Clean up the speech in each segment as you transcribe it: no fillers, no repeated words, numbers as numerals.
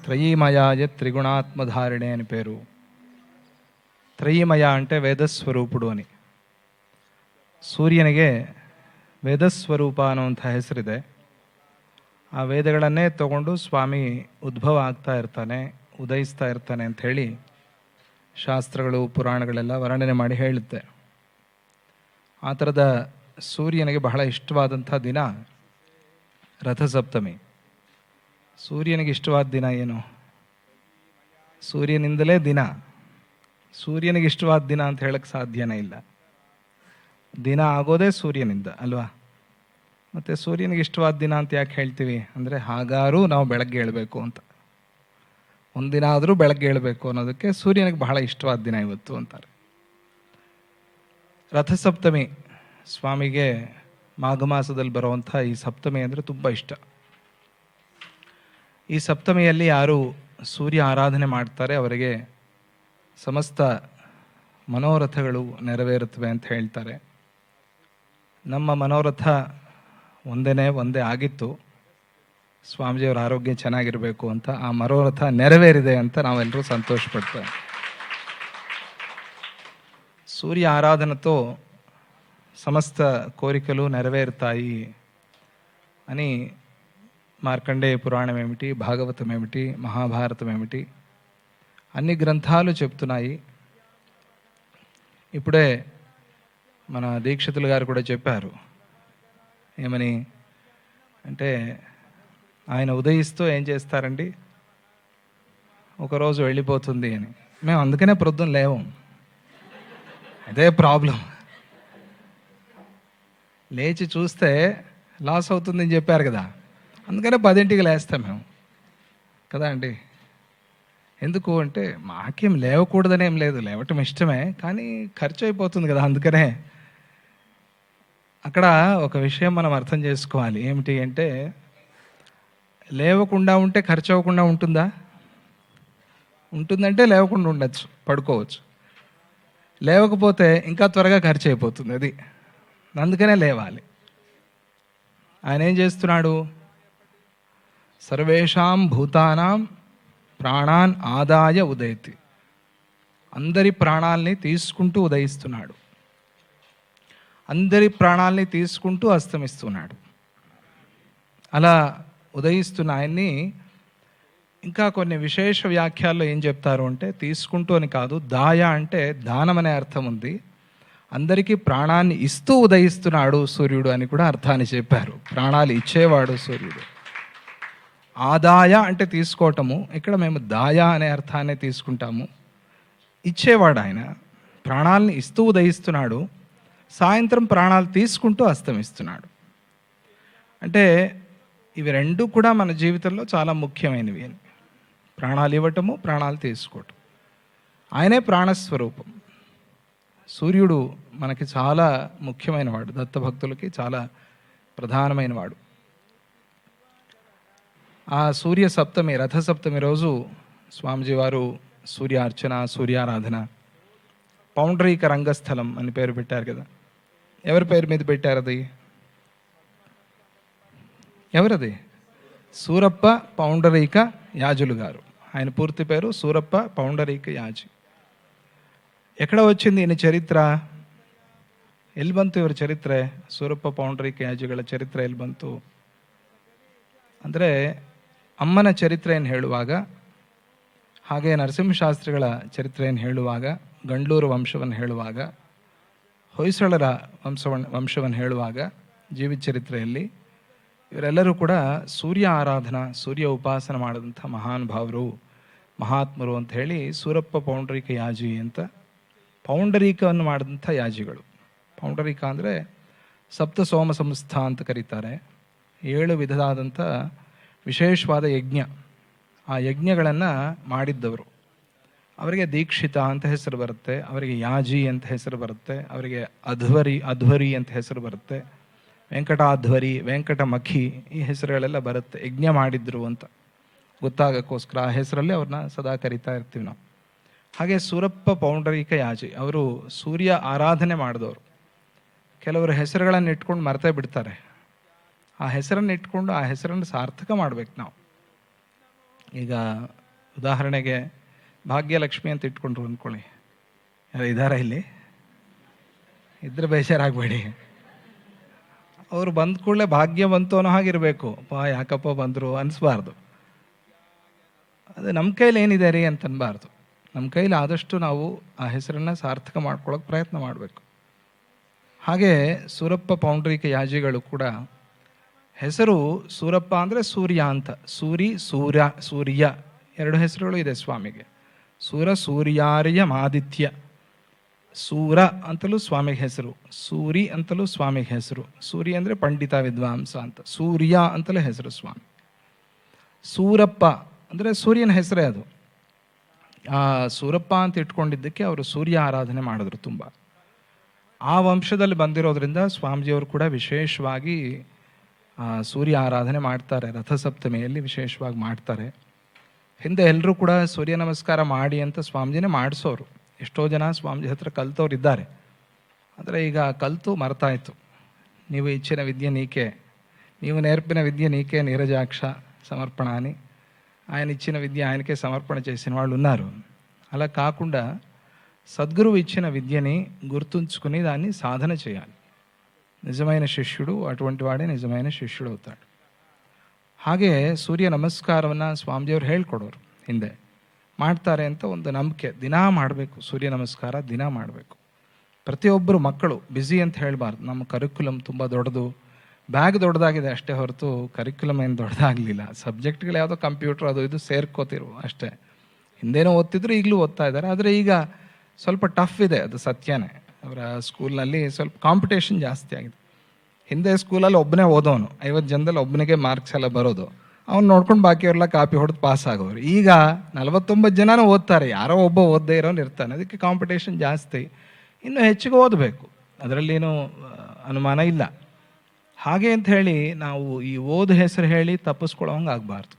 త్రయీమయాయ త్రిగుణాత్మధారిణే అని పేరు. త్రయీమయ అంటే ವೇದಸ್ವರೂಪುಡು అని. ಸೂರ್ಯನಿಗೆ ವೇದಸ್ವರೂಪ ಅನ್ನುವಂಥ ಹೆಸರಿದೆ. ಆ ವೇದಗಳನ್ನೇ ತಗೊಂಡು ಸ್ವಾಮಿ ಉದ್ಭವ ಆಗ್ತಾ ಇರ್ತಾನೆ, ಉದಯಿಸ್ತಾ ಇರ್ತಾನೆ ಅಂಥೇಳಿ ಶಾಸ್ತ್ರಗಳು ಪುರಾಣಗಳೆಲ್ಲ ವರ್ಣನೆ ಮಾಡಿ ಹೇಳುತ್ತೆ. ಆ ಥರದ ಸೂರ್ಯನಿಗೆ ಬಹಳ ಇಷ್ಟವಾದಂಥ ದಿನ ರಥಸಪ್ತಮಿ. ಸೂರ್ಯನಿಗೆ ಇಷ್ಟವಾದ ದಿನ ಏನು? ಸೂರ್ಯನಿಂದಲೇ ದಿನ. ಸೂರ್ಯನಿಗೆ ಇಷ್ಟವಾದ ದಿನ ಅಂತ ಹೇಳಕ್ಕೆ ಸಾಧ್ಯನೇ ಇಲ್ಲ. ದಿನ ಆಗೋದೇ ಸೂರ್ಯನಿಂದ ಅಲ್ವಾ? ಮತ್ತು ಸೂರ್ಯನಿಗೆ ಇಷ್ಟವಾದ ದಿನ ಅಂತ ಯಾಕೆ ಹೇಳ್ತೀವಿ ಅಂದರೆ, ಹಾಗಾರೂ ನಾವು ಬೆಳಗ್ಗೆ ಏಳಬೇಕು ಅಂತ, ಒಂದಿನ ಆದರೂ ಬೆಳಗ್ಗೆ ಏಳಬೇಕು ಅನ್ನೋದಕ್ಕೆ ಸೂರ್ಯನಿಗೆ ಬಹಳ ಇಷ್ಟವಾದ ದಿನ ಇವತ್ತು ಅಂತಾರೆ. ರಥಸಪ್ತಮಿ ಸ್ವಾಮಿಗೆ ಮಾಘ ಮಾಸದಲ್ಲಿ ಬರುವಂಥ ಈ ಸಪ್ತಮಿ ಅಂದರೆ ತುಂಬ ಇಷ್ಟ. ಈ ಸಪ್ತಮಿಯಲ್ಲಿ ಯಾರು ಸೂರ್ಯ ಆರಾಧನೆ ಮಾಡ್ತಾರೆ ಅವರಿಗೆ ಸಮಸ್ತ ಮನೋರಥಗಳು ನೆರವೇರುತ್ತವೆ ಅಂತ ಹೇಳ್ತಾರೆ. ನಮ್ಮ ಮನೋರಥ ಒಂದೇ ಆಗಿತ್ತು, ಸ್ವಾಮೀಜಿಯವರ ಆರೋಗ್ಯ ಚೆನ್ನಾಗಿರಬೇಕು ಅಂತ. ಆ ಮನೋರಥ ನೆರವೇರಿದೆ ಅಂತ ನಾವೆಲ್ಲರೂ ಸಂತೋಷ ಪಡ್ತೇವೆ. సూర్య ఆరాధనతో సమస్త కోరికలు నెరవేరుతాయి అని మార్కండేయ పురాణం ఏమిటి, భాగవతం ఏమిటి, మహాభారతం ఏమిటి, అన్ని గ్రంథాలు చెప్తున్నాయి. ఇప్పుడే మన దీక్షితులు గారు కూడా చెప్పారు. ఏమని అంటే, ఆయన ఉదయిస్తూ ఏం చేస్తారండి, ఒకరోజు వెళ్ళిపోతుంది అని. మేము అందుకనే ప్రొద్దున లేవం, అదే ప్రాబ్లం. లేచి చూస్తే లాస్ అవుతుందని చెప్పారు కదా, అందుకనే 10ంటికి లేస్తాం మేము కదా అండి. ఎందుకు అంటే, మాకేం లేవకూడదనేం లేదు, లేవటం ఇష్టమే, కానీ ఖర్చు అయిపోతుంది కదా. అందుకనే అక్కడ ఒక విషయం మనం అర్థం చేసుకోవాలి. ఏమిటి అంటే, లేవకుండా ఉంటే ఖర్చు అవ్వకుండా ఉంటుందా? ఉంటుందంటే లేవకుండా ఉండొచ్చు, పడుకోవచ్చు. లేవకపోతే ఇంకా త్వరగా ఖర్చు అయిపోతుంది. అది అందుకనే లేవాలి. ఆయన ఏం చేస్తున్నాడు? సర్వేషాం భూతానాం ప్రాణాన్ ఆదాయ ఉదయతి. అందరి ప్రాణాలని తీసుకుంటూ ఉదయిస్తున్నాడు, అందరి ప్రాణాలని తీసుకుంటూ అస్తమిస్తున్నాడు. అలా ఉదయిస్తున్న ఆయన్ని ఇంకా కొన్ని విశేష వ్యాఖ్యాల్లో ఏం చెప్తారు అంటే, తీసుకుంటూ అని కాదు, దాయ అంటే దానం అనే అర్థం ఉంది. అందరికీ ప్రాణాన్ని ఇస్తూ ఉదయిస్తున్నాడు సూర్యుడు అని కూడా అర్థాన్ని చెప్పారు. ప్రాణాలు ఇచ్చేవాడు సూర్యుడు. ఆదాయ అంటే తీసుకోవటము, ఇక్కడ మేము దాయ అనే అర్థాన్ని తీసుకుంటాము. ఇచ్చేవాడు ఆయన, ప్రాణాలని ఇస్తూ ఉదయిస్తున్నాడు, సాయంత్రం ప్రాణాలు తీసుకుంటూ అస్తమిస్తున్నాడు. అంటే ఇవి రెండు కూడా మన జీవితంలో చాలా ముఖ్యమైనవి. ప్రాణాలు ఇవ్వటము, ప్రాణాలు తీసుకోవటం. ఆయనే ప్రాణస్వరూపం. సూర్యుడు మనకి చాలా ముఖ్యమైన వాడు, దత్తభక్తులకి చాలా ప్రధానమైన వాడు. ఆ సూర్య సప్తమి, రథసప్తమి రోజు స్వామిజీ వారు సూర్యార్చన, సూర్యారాధన, పౌండరీక రంగస్థలం అని పేరు పెట్టారు కదా. ఎవరి పేరు మీద పెట్టారు అది? ఎవరది? సూరప్ప పౌండరీక యాజులు గారు. ఆయన పూర్తి పేరు సూరప్ప పౌండరీక యాజి. ఎక్కడ వచ్చింది ఈయన ಚರಿತ್ರ? ಎಲ್ಲಿ ಬಂತು ಇವರ ಚರಿತ್ರೆ? ಸೂರಪ್ಪ ಪೌಂಡರೀಕ ಯಾಜಿಗಳ ಚರಿತ್ರೆ ಎಲ್ಲಿ ಬಂತು ಅಂದರೆ, ಅಮ್ಮನ ಚರಿತ್ರೆಯನ್ನು ಹೇಳುವಾಗ, ಹಾಗೆ ನರಸಿಂಹಶಾಸ್ತ್ರಿಗಳ ಚರಿತ್ರೆಯನ್ನು ಹೇಳುವಾಗ, ಗಂಡ್ಲೂರು ವಂಶವನ್ನು ಹೇಳುವಾಗ, ಹೊಯ್ಸಳರ ವಂಶವನ್ನು ಹೇಳುವಾಗ, ಜೀವಿತ ಚರಿತ್ರೆಯಲ್ಲಿ ಇವರೆಲ್ಲರೂ ಕೂಡ ಸೂರ್ಯ ಆರಾಧನಾ, ಸೂರ್ಯ ಉಪಾಸನ ಮಾಡಿದಂಥ ಮಹಾನುಭಾವರು, ಮಹಾತ್ಮರು ಅಂತ ಹೇಳಿ ಸೂರಪ್ಪ ಪೌಂಡರೀಕ ಯಾಜಿ ಅಂತ ಪೌಂಡರೀಕವನ್ನು ಮಾಡಿದಂಥ ಯಾಜಿಗಳು. ಪೌಂಡರೀಕ ಅಂದರೆ ಸಪ್ತ ಸೋಮ ಸಂಸ್ಥಾ ಅಂತ ಕರೀತಾರೆ. 7 ವಿಧದಾದಂಥ ವಿಶೇಷವಾದ ಯಜ್ಞ, ಆ ಯಜ್ಞಗಳನ್ನು ಮಾಡಿದ್ದವರು. ಅವರಿಗೆ ದೀಕ್ಷಿತ ಅಂತ ಹೆಸರು ಬರುತ್ತೆ, ಅವರಿಗೆ ಯಾಜಿ ಅಂತ ಹೆಸರು ಬರುತ್ತೆ, ಅವರಿಗೆ ಅಧ್ವರಿ ಅಂತ ಹೆಸರು ಬರುತ್ತೆ, ವೆಂಕಟಾಧ್ವರಿ, ವೆಂಕಟಮಖಿ, ಈ ಹೆಸರುಗಳೆಲ್ಲ ಬರುತ್ತೆ. ಯಜ್ಞ ಮಾಡಿದ್ರು ಅಂತ ಗೊತ್ತಾಗಕ್ಕೋಸ್ಕರ ಆ ಹೆಸರಲ್ಲಿ ಅವ್ರನ್ನ ಸದಾ ಕರಿತಾ ಇರ್ತೀವಿ ನಾವು. ಹಾಗೆ ಸೂರಪ್ಪ ಪೌಂಡರೀಕ ಯಾಜಿ ಅವರು ಸೂರ್ಯ ಆರಾಧನೆ ಮಾಡಿದವರು. ಕೆಲವರು ಹೆಸರುಗಳನ್ನು ಇಟ್ಕೊಂಡು ಮರ್ತೇ ಬಿಡ್ತಾರೆ. ಆ ಹೆಸರನ್ನು ಇಟ್ಕೊಂಡು ಆ ಹೆಸರನ್ನು ಸಾರ್ಥಕ ಮಾಡ್ಬೇಕು ನಾವು. ಈಗ ಉದಾಹರಣೆಗೆ ಭಾಗ್ಯಲಕ್ಷ್ಮಿ ಅಂತ ಇಟ್ಕೊಂಡ್ರು ಅಂದ್ಕೊಳ್ಳಿ, ಯಾರು ಇದ್ದಾರಾ ಇಲ್ಲಿ? ಇದ್ರೆ ಬೇಜಾರಾಗಬೇಡಿ. ಅವರು ಬಂದ ಕೂಡಲೇ ಭಾಗ್ಯ ಬಂತು ಅನ್ನೋ ಹಾಗಿರಬೇಕು, ಯಾಕಪ್ಪ ಬಂದರು ಅನಿಸ್ಬಾರ್ದು. ಅದು ನಮ್ಮ ಕೈಲಿ ಏನಿದೆ ರೀ ಅಂತನ್ಬಾರ್ದು. ನಮ್ಮ ಕೈಲಿ ಆದಷ್ಟು ನಾವು ಆ ಹೆಸರನ್ನು ಸಾರ್ಥಕ ಮಾಡ್ಕೊಳ್ಳೋಕೆ ಪ್ರಯತ್ನ ಮಾಡಬೇಕು. ಹಾಗೆ ಸೂರಪ್ಪ ಪೌಂಡರೀಕ ಯಾಜಿಗಳು ಕೂಡ ಹೆಸರು ಸೂರಪ್ಪ ಅಂದರೆ ಸೂರ್ಯ ಅಂತ. ಸೂರ್ಯ ಎರಡು ಹೆಸರುಗಳು ಇದೆ ಸ್ವಾಮಿಗೆ. ಸೂರ್ಯಾರ್ಯ ಮಾದಿತ್ಯ. ಸೂರ ಅಂತಲೂ ಸ್ವಾಮಿಗೆ ಹೆಸರು, ಸೂರಿ ಅಂತಲೂ ಸ್ವಾಮಿಗೆ ಹೆಸರು. ಸೂರಿ ಅಂದರೆ ಪಂಡಿತ ವಿದ್ವಾಂಸ ಅಂತ, ಸೂರ್ಯ ಅಂತಲೇ ಹೆಸರು ಸ್ವಾಮಿ. ಸೂರಪ್ಪ ಅಂದರೆ ಸೂರ್ಯನ ಹೆಸರೇ ಅದು. ಆ ಸೂರಪ್ಪ ಅಂತ ಇಟ್ಕೊಂಡಿದ್ದಕ್ಕೆ ಅವರು ಸೂರ್ಯ ಆರಾಧನೆ ಮಾಡಿದ್ರು ತುಂಬ. ಆ ವಂಶದಲ್ಲಿ ಬಂದಿರೋದ್ರಿಂದ ಸ್ವಾಮೀಜಿಯವರು ಕೂಡ ವಿಶೇಷವಾಗಿ ಸೂರ್ಯ ಆರಾಧನೆ ಮಾಡ್ತಾರೆ. ರಥಸಪ್ತಮಿಯಲ್ಲಿ ವಿಶೇಷವಾಗಿ ಮಾಡ್ತಾರೆ. ಹಿಂದೆ ಎಲ್ಲರೂ ಕೂಡ ಸೂರ್ಯ ನಮಸ್ಕಾರ ಮಾಡಿ ಅಂತ ಸ್ವಾಮೀಜಿನೇ ಮಾಡಿಸೋರು. ಎಷ್ಟೋ ಜನ ಸ್ವಾಮೀಜಿ ಹತ್ರ ಕಲ್ತವ್ರು ಇದ್ದಾರೆ. ಆದರೆ ಈಗ ಕಲಿತು ಮರೆತಾಯಿತು. ನೀವು ಇಚ್ಚಿನ విద్య నీకే, ನೀವು నేర్పిన విద్య నీకే నీరజాక్ష సమర్పణాని, ఆయన ఇచ్చిన విద్య ఆయనకే సమర్పణ చేసిన వాళ్ళు ఉన్నారు. అలా కాకుండా సద్గురువు ఇచ్చిన విద్యని గుర్తుంచుకుని దాన్ని సాధన చేయాలి. నిజమైన శిష్యుడు అటువంటి వాడే నిజమైన శిష్యుడు అవుతాడు. ಹಾಗೆ ಸೂರ್ಯ ನಮಸ್ಕಾರವನ್ನು ಸ್ವಾಮೀಜಿಯವರು ಹೇಳ್ಕೊಡೋರು. ಹಿಂದೆ ಮಾಡ್ತಾರೆ ಅಂತ ಒಂದು ನಂಬಿಕೆ. ದಿನ ಮಾಡಬೇಕು ಸೂರ್ಯ ನಮಸ್ಕಾರ, ದಿನ ಮಾಡಬೇಕು. ಪ್ರತಿಯೊಬ್ಬರು ಮಕ್ಕಳು ಬ್ಯುಸಿ ಅಂತ ಹೇಳಬಾರ್ದು. ನಮ್ಮ ಕರಿಕ್ಯುಲಮ್ ತುಂಬ ದೊಡ್ಡದು, ಬ್ಯಾಗ್ ದೊಡ್ಡದಾಗಿದೆ ಅಷ್ಟೇ ಹೊರತು ಕರಿಕ್ಯುಲಮ್ ಏನು ದೊಡ್ಡದಾಗಲಿಲ್ಲ. ಸಬ್ಜೆಕ್ಟ್ಗಳು ಯಾವುದೋ ಕಂಪ್ಯೂಟರ್ ಅದು ಇದು ಸೇರ್ಕೋತಿರು ಅಷ್ಟೇ. ಹಿಂದೇನೋ ಓದ್ತಿದ್ರು, ಈಗಲೂ ಓದ್ತಾ ಇದ್ದಾರೆ. ಆದರೆ ಈಗ ಸ್ವಲ್ಪ ಟಫ್ ಇದೆ, ಅದು ಸತ್ಯನೇ. ಅವರ ಸ್ಕೂಲ್ನಲ್ಲಿ ಸ್ವಲ್ಪ ಕಾಂಪಿಟೇಷನ್ ಜಾಸ್ತಿ ಆಗಿದೆ. ಹಿಂದೆ ಸ್ಕೂಲಲ್ಲಿ ಒಬ್ಬನೇ ಓದೋನು, 50 ಜನದಲ್ಲಿ ಒಬ್ಬನಿಗೆ ಮಾರ್ಕ್ಸ್ ಎಲ್ಲ ಬರೋದು, ಅವ್ನು ನೋಡ್ಕೊಂಡು ಬಾಕಿಯವರೆಲ್ಲ ಕಾಪಿ ಹೊಡೆದು ಪಾಸ್ ಆಗೋರು. ಈಗ 49 ಜನನೂ ಓದ್ತಾರೆ, ಯಾರೋ ಒಬ್ಬ ಓದದೇ ಇರೋನು ಇರ್ತಾನೆ. ಅದಕ್ಕೆ ಕಾಂಪಿಟೇಷನ್ ಜಾಸ್ತಿ, ಇನ್ನೂ ಹೆಚ್ಚಿಗೆ ಓದಬೇಕು, ಅದರಲ್ಲೇನೂ ಅನುಮಾನ ಇಲ್ಲ. ಹಾಗೆ ಅಂತ ಹೇಳಿ ನಾವು ಈ ಓದು ಹೆಸರು ಹೇಳಿ ತಪ್ಪಿಸ್ಕೊಳ್ಳೋಂಗೆ ಆಗಬಾರ್ದು.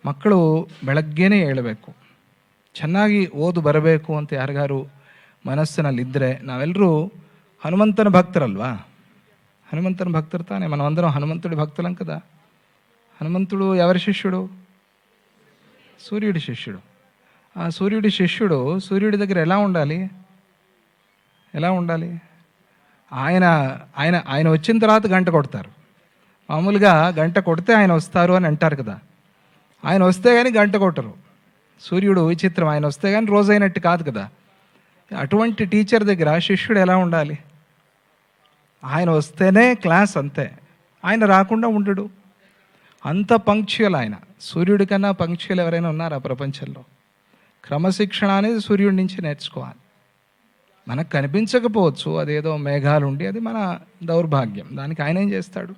ಮಕ್ಕಳು ಬೆಳಗ್ಗೆನೇ ಹೇಳಬೇಕು, ಚೆನ್ನಾಗಿ ಓದು ಬರಬೇಕು ಅಂತ ಯಾರಿಗಾರು ಮನಸ್ಸಿನಲ್ಲಿದ್ದರೆ, ನಾವೆಲ್ಲರೂ ಹನುಮಂತನ ಭಕ್ತರಲ್ವಾ? హనుమంతుని భక్తుడు తానే, మనం అందరం హనుమంతుడి భక్తులం కదా. హనుమంతుడు ఎవరి శిష్యుడు? సూర్యుడి శిష్యుడు. ఆ సూర్యుడి శిష్యుడు సూర్యుడి దగ్గర ఎలా ఉండాలి? ఆయన వచ్చిన తర్వాత గంట కొడతారు. మామూలుగా గంట కొడితే ఆయన వస్తారు అని అంటారు కదా. ఆయన వస్తే కానీ గంట కొట్టరు. సూర్యుడు విచిత్రం, ఆయన వస్తే కానీ రోజైనట్టు కాదు కదా. అటువంటి టీచర్ దగ్గర శిష్యుడు ఎలా ఉండాలి? ఆయన వస్తేనే క్లాస్, అంతే. ఆయన రాకుండా ఉండడు. అంత పంక్చువల్ ఆయన. సూర్యుడి కన్నా పంక్చువల్ ఎవరైనా ఉన్నారా ప్రపంచంలో? క్రమశిక్షణ అనేది సూర్యుడి నుంచి నేర్చుకోవాలి. మనకు కనిపించకపోవచ్చు, అదేదో మేఘాలు ఉండి, అది మన దౌర్భాగ్యం. దానికి ఆయన ఏం చేస్తాడు?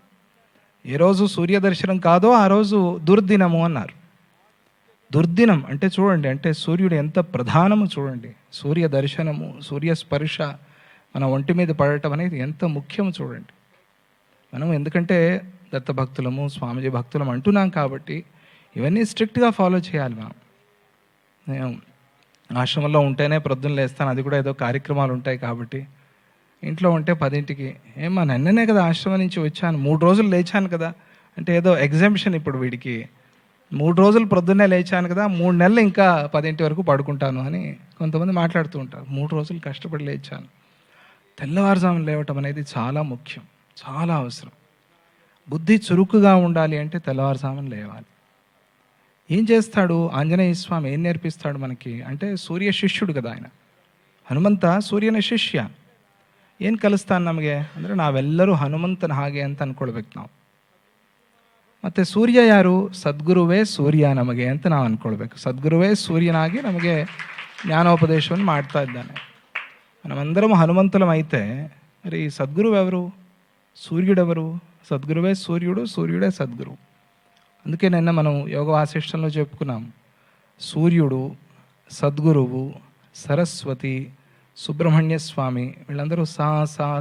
ఏ రోజు సూర్యదర్శనం కాదో ఆ రోజు దుర్దినము అన్నారు. దుర్దినం అంటే చూడండి, అంటే సూర్యుడు ఎంత ప్రధానము చూడండి. సూర్య దర్శనము, సూర్య స్పర్శ మన ఒంటి మీద పడటం అనేది ఎంత ముఖ్యమో చూడండి. మనం ఎందుకంటే దత్త భక్తులము, స్వామీజీ భక్తులం అంటున్నాం కాబట్టి ఇవన్నీ స్ట్రిక్ట్గా ఫాలో చేయాలి. నేను ఆశ్రమంలో ఉంటేనే ప్రొద్దున లేస్తాను, అది కూడా ఏదో కార్యక్రమాలు ఉంటాయి కాబట్టి. ఇంట్లో ఉంటే 10ంటికి, ఏమా నిన్ననే కదా ఆశ్రమం నుంచి వచ్చాను, 3 రోజులు లేచాను కదా అంటే ఏదో ఎగ్జామ్షన్ ఇప్పుడు వీడికి. 3 రోజులు ప్రొద్దున్నే లేచాను కదా, 3 నెలలు ఇంకా 10ంటి వరకు పడుకుంటాను అని కొంతమంది మాట్లాడుతూ ఉంటారు. 3 రోజులు కష్టపడి లేచాను. తెల్లవారుజామున లేవటం అనేది చాలా ముఖ్యం, చాలా అవసరం. బుద్ధి చురుకుగా ఉండాలి అంటే తెల్లవారుజామున లేవాలి. ఏం చేస్తాడు ఆంజనేయ స్వామి? ఏం నేర్పిస్తాడు మనకి అంటే, ಸೂರ್ಯ ಶಿಷ್ಯುಡು కదా ఆయన. ಹನುಮಂತ ಸೂರ್ಯನ ಶಿಷ್ಯ. ಏನು ಕಲಿಸ್ತಾನೆ ನಮಗೆ ಅಂದರೆ, ನಾವೆಲ್ಲರೂ ಹನುಮಂತನ ಹಾಗೆ ಅಂತ ಅಂದ್ಕೊಳ್ಬೇಕು ನಾವು. ಮತ್ತು ಸೂರ್ಯ ಯಾರು? ಸದ್ಗುರುವೇ ಸೂರ್ಯ ನಮಗೆ ಅಂತ ನಾವು ಅಂದ್ಕೊಳ್ಬೇಕು. ಸದ್ಗುರುವೇ ಸೂರ್ಯನಾಗಿ ನಮಗೆ ಜ್ಞಾನೋಪದೇಶವನ್ನು ಮಾಡ್ತಾ ಇದ್ದಾನೆ. మనమందరం హనుమంతులం అయితే మరి సద్గురువు ఎవరు? సూర్యుడెవరు? సద్గురువే సూర్యుడు, సూర్యుడే సద్గురు. అందుకే నిన్న మనం యోగ వాసిష్టంలో చెప్పుకున్నాం, సూర్యుడు, సద్గురువు, సరస్వతి, సుబ్రహ్మణ్య స్వామి, వీళ్ళందరూ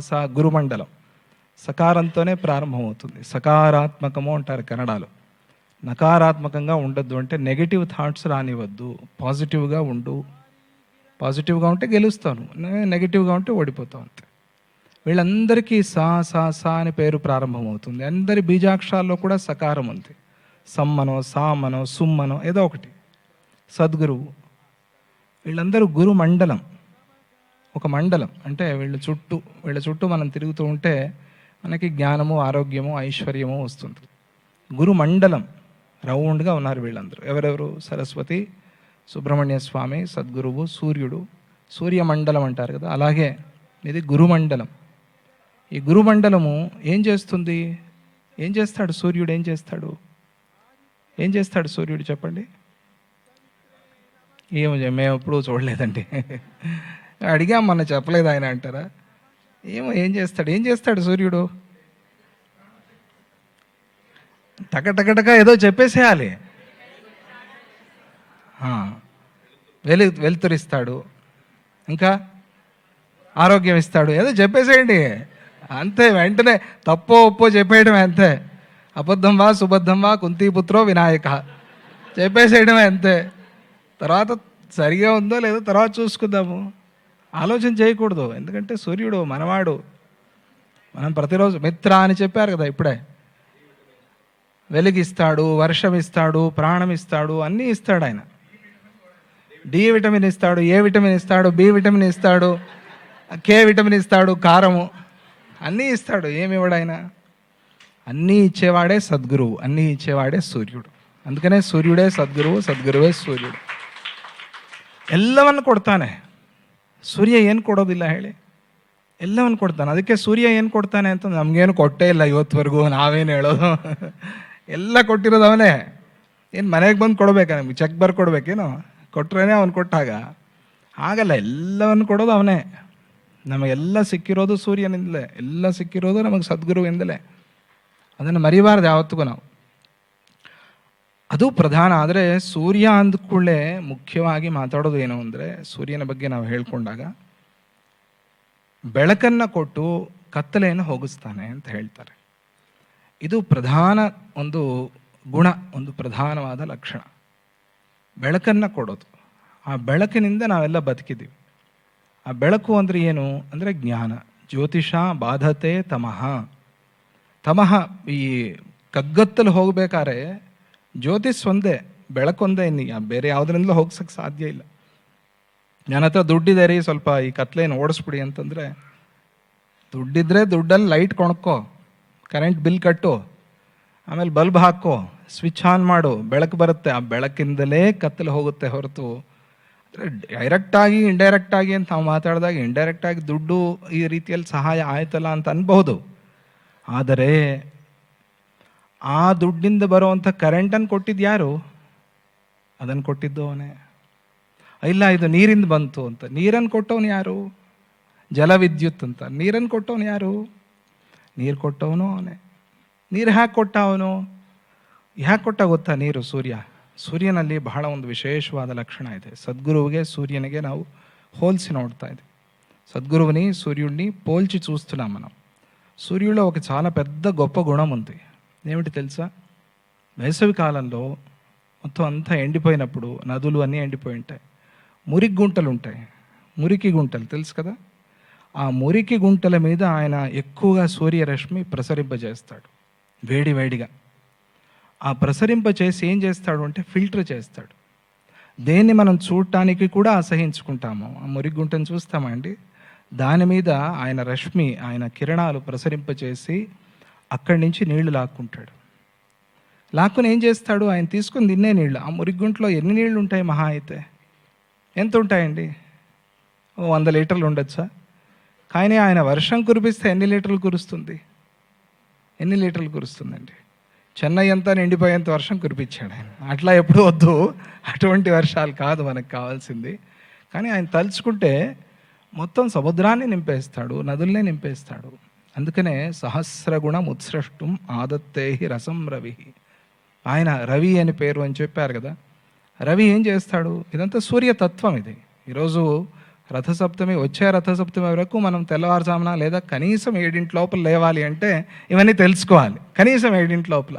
సా గురుమండలం. సకారంతోనే ప్రారంభమవుతుంది. సకారాత్మకము అంటారు కన్నడలో. నకారాత్మకంగా ఉండద్దు అంటే నెగిటివ్ థాట్స్ రానివద్దు, పాజిటివ్గా ఉండు. పాజిటివ్గా ఉంటే గెలుస్తాను, నెగిటివ్గా ఉంటే ఓడిపోతావు అంతే. వీళ్ళందరికీ సా అని పేరు ప్రారంభమవుతుంది. అందరి బీజాక్షరాల్లో కూడా సకారం ఉంది. సమ్మనో, సామనో, సుమ్మనో ఏదో ఒకటి. సద్గురువు. వీళ్ళందరూ గురు మండలం. ఒక మండలం అంటే వీళ్ళ చుట్టూ మనం తిరుగుతూ ఉంటే మనకి జ్ఞానము, ఆరోగ్యము, ఐశ్వర్యము వస్తుంది. గురు మండలం రౌండ్గా ఉన్నారు వీళ్ళందరూ. ఎవరెవరు? సరస్వతి, సుబ్రహ్మణ్య స్వామి, సద్గురువు, సూర్యుడు. సూర్యమండలం అంటారు కదా, అలాగే ఇది గురుమండలం. ఈ గురుమండలము ఏం చేస్తుంది? ఏం చేస్తాడు సూర్యుడు? ఏం చేస్తాడు సూర్యుడు చెప్పండి? మేము ఎప్పుడూ చూడలేదండి. అడిగాం, మన చెప్పలేదు ఆయన అంటారా? ఏం చేస్తాడు సూర్యుడు? టకటకటక ఏదో చెప్పేసేయాలి. వెలుతురిస్తాడు, ఇంకా ఆరోగ్యం ఇస్తాడు, ఏదో చెప్పేసేయండి అంతే. వెంటనే తప్పో ఒప్పో చెప్పేయడమే అంతే. అబద్ధం వా సుబద్ధం వా కుంతీపుత్రో వినాయక చెప్పేసేయడమే అంతే. తర్వాత సరిగా ఉందో లేదో తర్వాత చూసుకుందాము. ఆలోచన చేయకూడదు. ఎందుకంటే సూర్యుడు మనవాడు. మనం ప్రతిరోజు మిత్ర అని చెప్పారు కదా ఇప్పుడే. వెలుగిస్తాడు, వర్షం ఇస్తాడు, ప్రాణం ఇస్తాడు, అన్నీ ఇస్తాడు ఆయన. డి విటమిన్ ఇస్తాడు, ఏ విటమిన్ ఇస్తాడు, బి విటమిన్ ఇస్తాడు, కే విటమిన్ ఇస్తాడు, కారము అన్నీ ఇస్తాడు. ఏమి ఇవ్వడు ఆయన? అన్నీ ఇచ్చేవాడే సద్గురువు, అన్నీ ఇచ్చేవాడే సూర్యుడు. అందుకనే సూర్యుడే సద్ಗುರುವು, ಸದ್ಗುರುವೇ ಸೂರ್ಯುಡು. ಎಲ್ಲವನ್ನು ಕೊಡ್ತಾನೆ. ಸೂರ್ಯ ಏನು ಕೊಡೋದಿಲ್ಲ ಹೇಳಿ? ಎಲ್ಲವನ್ನು ಕೊಡ್ತಾನೆ. ಅದಕ್ಕೆ ಸೂರ್ಯ ಏನು ಕೊಡ್ತಾನೆ ಅಂತ ನಮಗೇನು ಕೊಟ್ಟೇ ಇಲ್ಲ ಇವತ್ತುವರೆಗೂ. ನಾವೇನು ಹೇಳೋದು? ಎಲ್ಲ ಕೊಟ್ಟಿರೋದು ಅವನೇ. ಏನು ಮನೆಗೆ ಬಂದು ಕೊಡಬೇಕಾ? ನಮಗೆ ಚೆಕ್ ಬರ್ಕೊಡ್ಬೇಕೇನು? ಕೊಟ್ಟರೆ ಅವನು ಕೊಟ್ಟಾಗ ಆಗಲ್ಲ. ಎಲ್ಲವನ್ನು ಕೊಡೋದು ಅವನೇ. ನಮಗೆಲ್ಲ ಸಿಕ್ಕಿರೋದು ಸೂರ್ಯನಿಂದಲೇ, ಎಲ್ಲ ಸಿಕ್ಕಿರೋದು ನಮಗೆ ಸದ್ಗುರುವಿಂದಲೇ. ಅದನ್ನು ಮರಿಬಾರ್ದು ಯಾವತ್ತಿಗೂ ನಾವು. ಅದು ಪ್ರಧಾನ. ಆದರೆ ಸೂರ್ಯ ಅಂದ್ಕೂಡಲೇ ಮುಖ್ಯವಾಗಿ ಮಾತಾಡೋದು ಏನು ಅಂದರೆ, ಸೂರ್ಯನ ಬಗ್ಗೆ ನಾವು ಹೇಳ್ಕೊಂಡಾಗ ಬೆಳಕನ್ನು ಕೊಟ್ಟು ಕತ್ತಲೆಯನ್ನು ಹೋಗಿಸ್ತಾನೆ ಅಂತ ಹೇಳ್ತಾರೆ. ಇದು ಪ್ರಧಾನ ಒಂದು ಗುಣ, ಒಂದು ಪ್ರಧಾನವಾದ ಲಕ್ಷಣ, ಬೆಳಕನ್ನು ಕೊಡೋದು. ಆ ಬೆಳಕಿನಿಂದ ನಾವೆಲ್ಲ ಬದುಕಿದ್ದೀವಿ. ಆ ಬೆಳಕು ಅಂದರೆ ಏನು ಅಂದರೆ ಜ್ಞಾನ. ಜ್ಯೋತಿಷ ಬಾಧತೆ ತಮಃ. ತಮಃ ಈ ಕಗ್ಗತ್ತಲು ಹೋಗಬೇಕಾದ್ರೆ ಜ್ಯೋತಿಷ್ ಒಂದೇ, ಬೆಳಕೊಂದೇ, ಇನ್ನು ಬೇರೆ ಯಾವುದರಿಂದಲೂ ಹೋಗ್ಸಕ್ಕೆ ಸಾಧ್ಯ ಇಲ್ಲ. ನನ್ನ ಹತ್ರ ದುಡ್ಡಿದೆ ರೀ, ಸ್ವಲ್ಪ ಈ ಕತ್ಲೇನು ಓಡಿಸ್ಬಿಡಿ ಅಂತಂದರೆ, ದುಡ್ಡಿದ್ರೆ ದುಡ್ಡಲ್ಲಿ ಲೈಟ್ ಕೊಣಕ್ಕೋ, ಕರೆಂಟ್ ಬಿಲ್ ಕಟ್ಟು, ಆಮೇಲೆ ಬಲ್ಬ್ ಹಾಕೋ, ಸ್ವಿಚ್ ಆನ್ ಮಾಡು, ಬೆಳಕು ಬರುತ್ತೆ. ಆ ಬೆಳಕಿಂದಲೇ ಕತ್ತಲು ಹೋಗುತ್ತೆ ಹೊರತು ಅಂದರೆ ಡೈರೆಕ್ಟಾಗಿ ಇಂಡೈರೆಕ್ಟಾಗಿ ಅಂತ ನಾವು ಮಾತಾಡಿದಾಗ ಇಂಡೈರೆಕ್ಟಾಗಿ ದುಡ್ಡು ಈ ರೀತಿಯಲ್ಲಿ ಸಹಾಯ ಆಯ್ತಲ್ಲ ಅಂತ ಅನ್ಬಹುದು. ಆದರೆ ಆ ದುಡ್ಡಿಂದ ಬರುವಂಥ ಕರೆಂಟನ್ನು ಕೊಟ್ಟಿದ್ದು ಯಾರು? ಅದನ್ನು ಕೊಟ್ಟಿದ್ದು ಅವನೇ. ಇಲ್ಲ ಇದು ನೀರಿಂದ ಬಂತು ಅಂತ, ನೀರನ್ನು ಕೊಟ್ಟವನು ಯಾರು? ಜಲವಿದ್ಯುತ್ ಅಂತ. ನೀರನ್ನು ಕೊಟ್ಟವನು ಯಾರು? ನೀರು ಕೊಟ್ಟವನು ಅವನೇ. ನೀರು ಹ್ಯಾಕೆ ಕೊಟ್ಟ ಅವನು? ಹ್ಯಾಕೆ ಕೊಟ್ಟ ಗೊತ್ತಾ ನೀರು? ಸೂರ್ಯನಲ್ಲಿ ಬಹಳ ಒಂದು ವಿಶೇಷವಾದ ಲಕ್ಷಣ ಇದೆ. సద్గురువుಗೆ సూర్యునిಗೆ ನಾವು ಹೋಲಿಸಿ ನೋಡ್ತಾ ఇద్దాం. సద్గురువుని సూర్యుడిని పోల్చి చూస్తున్నాం మనం. సూర్యుడిలో ఒక చాలా పెద్ద గొప్ప గుణం ఉంది. ఏమిటి తెలుసా? వేసవి కాలంలో మొత్తం అంతా ఎండిపోయినప్పుడు నదులు అన్నీ ఎండిపోయి ఉంటాయి. మురికి గుంటలు ఉంటాయి. మురికి గుంటలు తెలుసు కదా? ఆ మురికి గుంటల మీద ఆయన ఎక్కువగా సూర్యరశ్మి ప్రసరింపజేస్తాడు, వేడిగా. ఆ ప్రసరింపచేసి ఏం చేస్తాడు అంటే ఫిల్టర్ చేస్తాడు. దేన్ని మనం చూడటానికి కూడా అసహించుకుంటాము. ఆ మురికి గుంటను చూస్తామా అండి? దాని మీద ఆయన రశ్మి, ఆయన కిరణాలు ప్రసరింపచేసి అక్కడి నుంచి నీళ్లు లాక్కుంటాడు. లాక్కుని ఏం చేస్తాడు? ఆయన తీసుకుని తిన్నే నీళ్ళు. ఆ మురిగుంట్లో ఎన్ని నీళ్ళు ఉంటాయి? మహా అయితే ఎంత ఉంటాయండి? 100 లీటర్లు ఉండొచ్చా? కానీ ఆయన వర్షం కురిపిస్తే ఎన్ని లీటర్లు కురుస్తుంది? ఎన్ని లీటర్లు కురుస్తుందండి? చెన్నై అంతా నిండిపోయేంత వర్షం కురిపించాడు ఆయన. అట్లా ఎప్పుడు వద్దు, అటువంటి వర్షాలు కాదు మనకు కావాల్సింది. కానీ ఆయన తలుచుకుంటే మొత్తం సముద్రాన్ని నింపేస్తాడు, నదుల్నే నింపేస్తాడు. అందుకనే సహస్రగుణం ఉత్సృష్టం ఆదత్తేహి రసం రవి. ఆయన రవి అని పేరు అని చెప్పారు కదా. రవి ఏం చేస్తాడు? ఇదంతా సూర్యతత్వం. ఇది ఈరోజు రథసప్తమి, వచ్చే రథసప్తమి వరకు మనం తెల్లవారుజామున లేదా కనీసం 7 లోపల లేవాలి అంటే ఇవన్నీ తెలుసుకోవాలి. ಕನೀಸಂ 7 లోపల.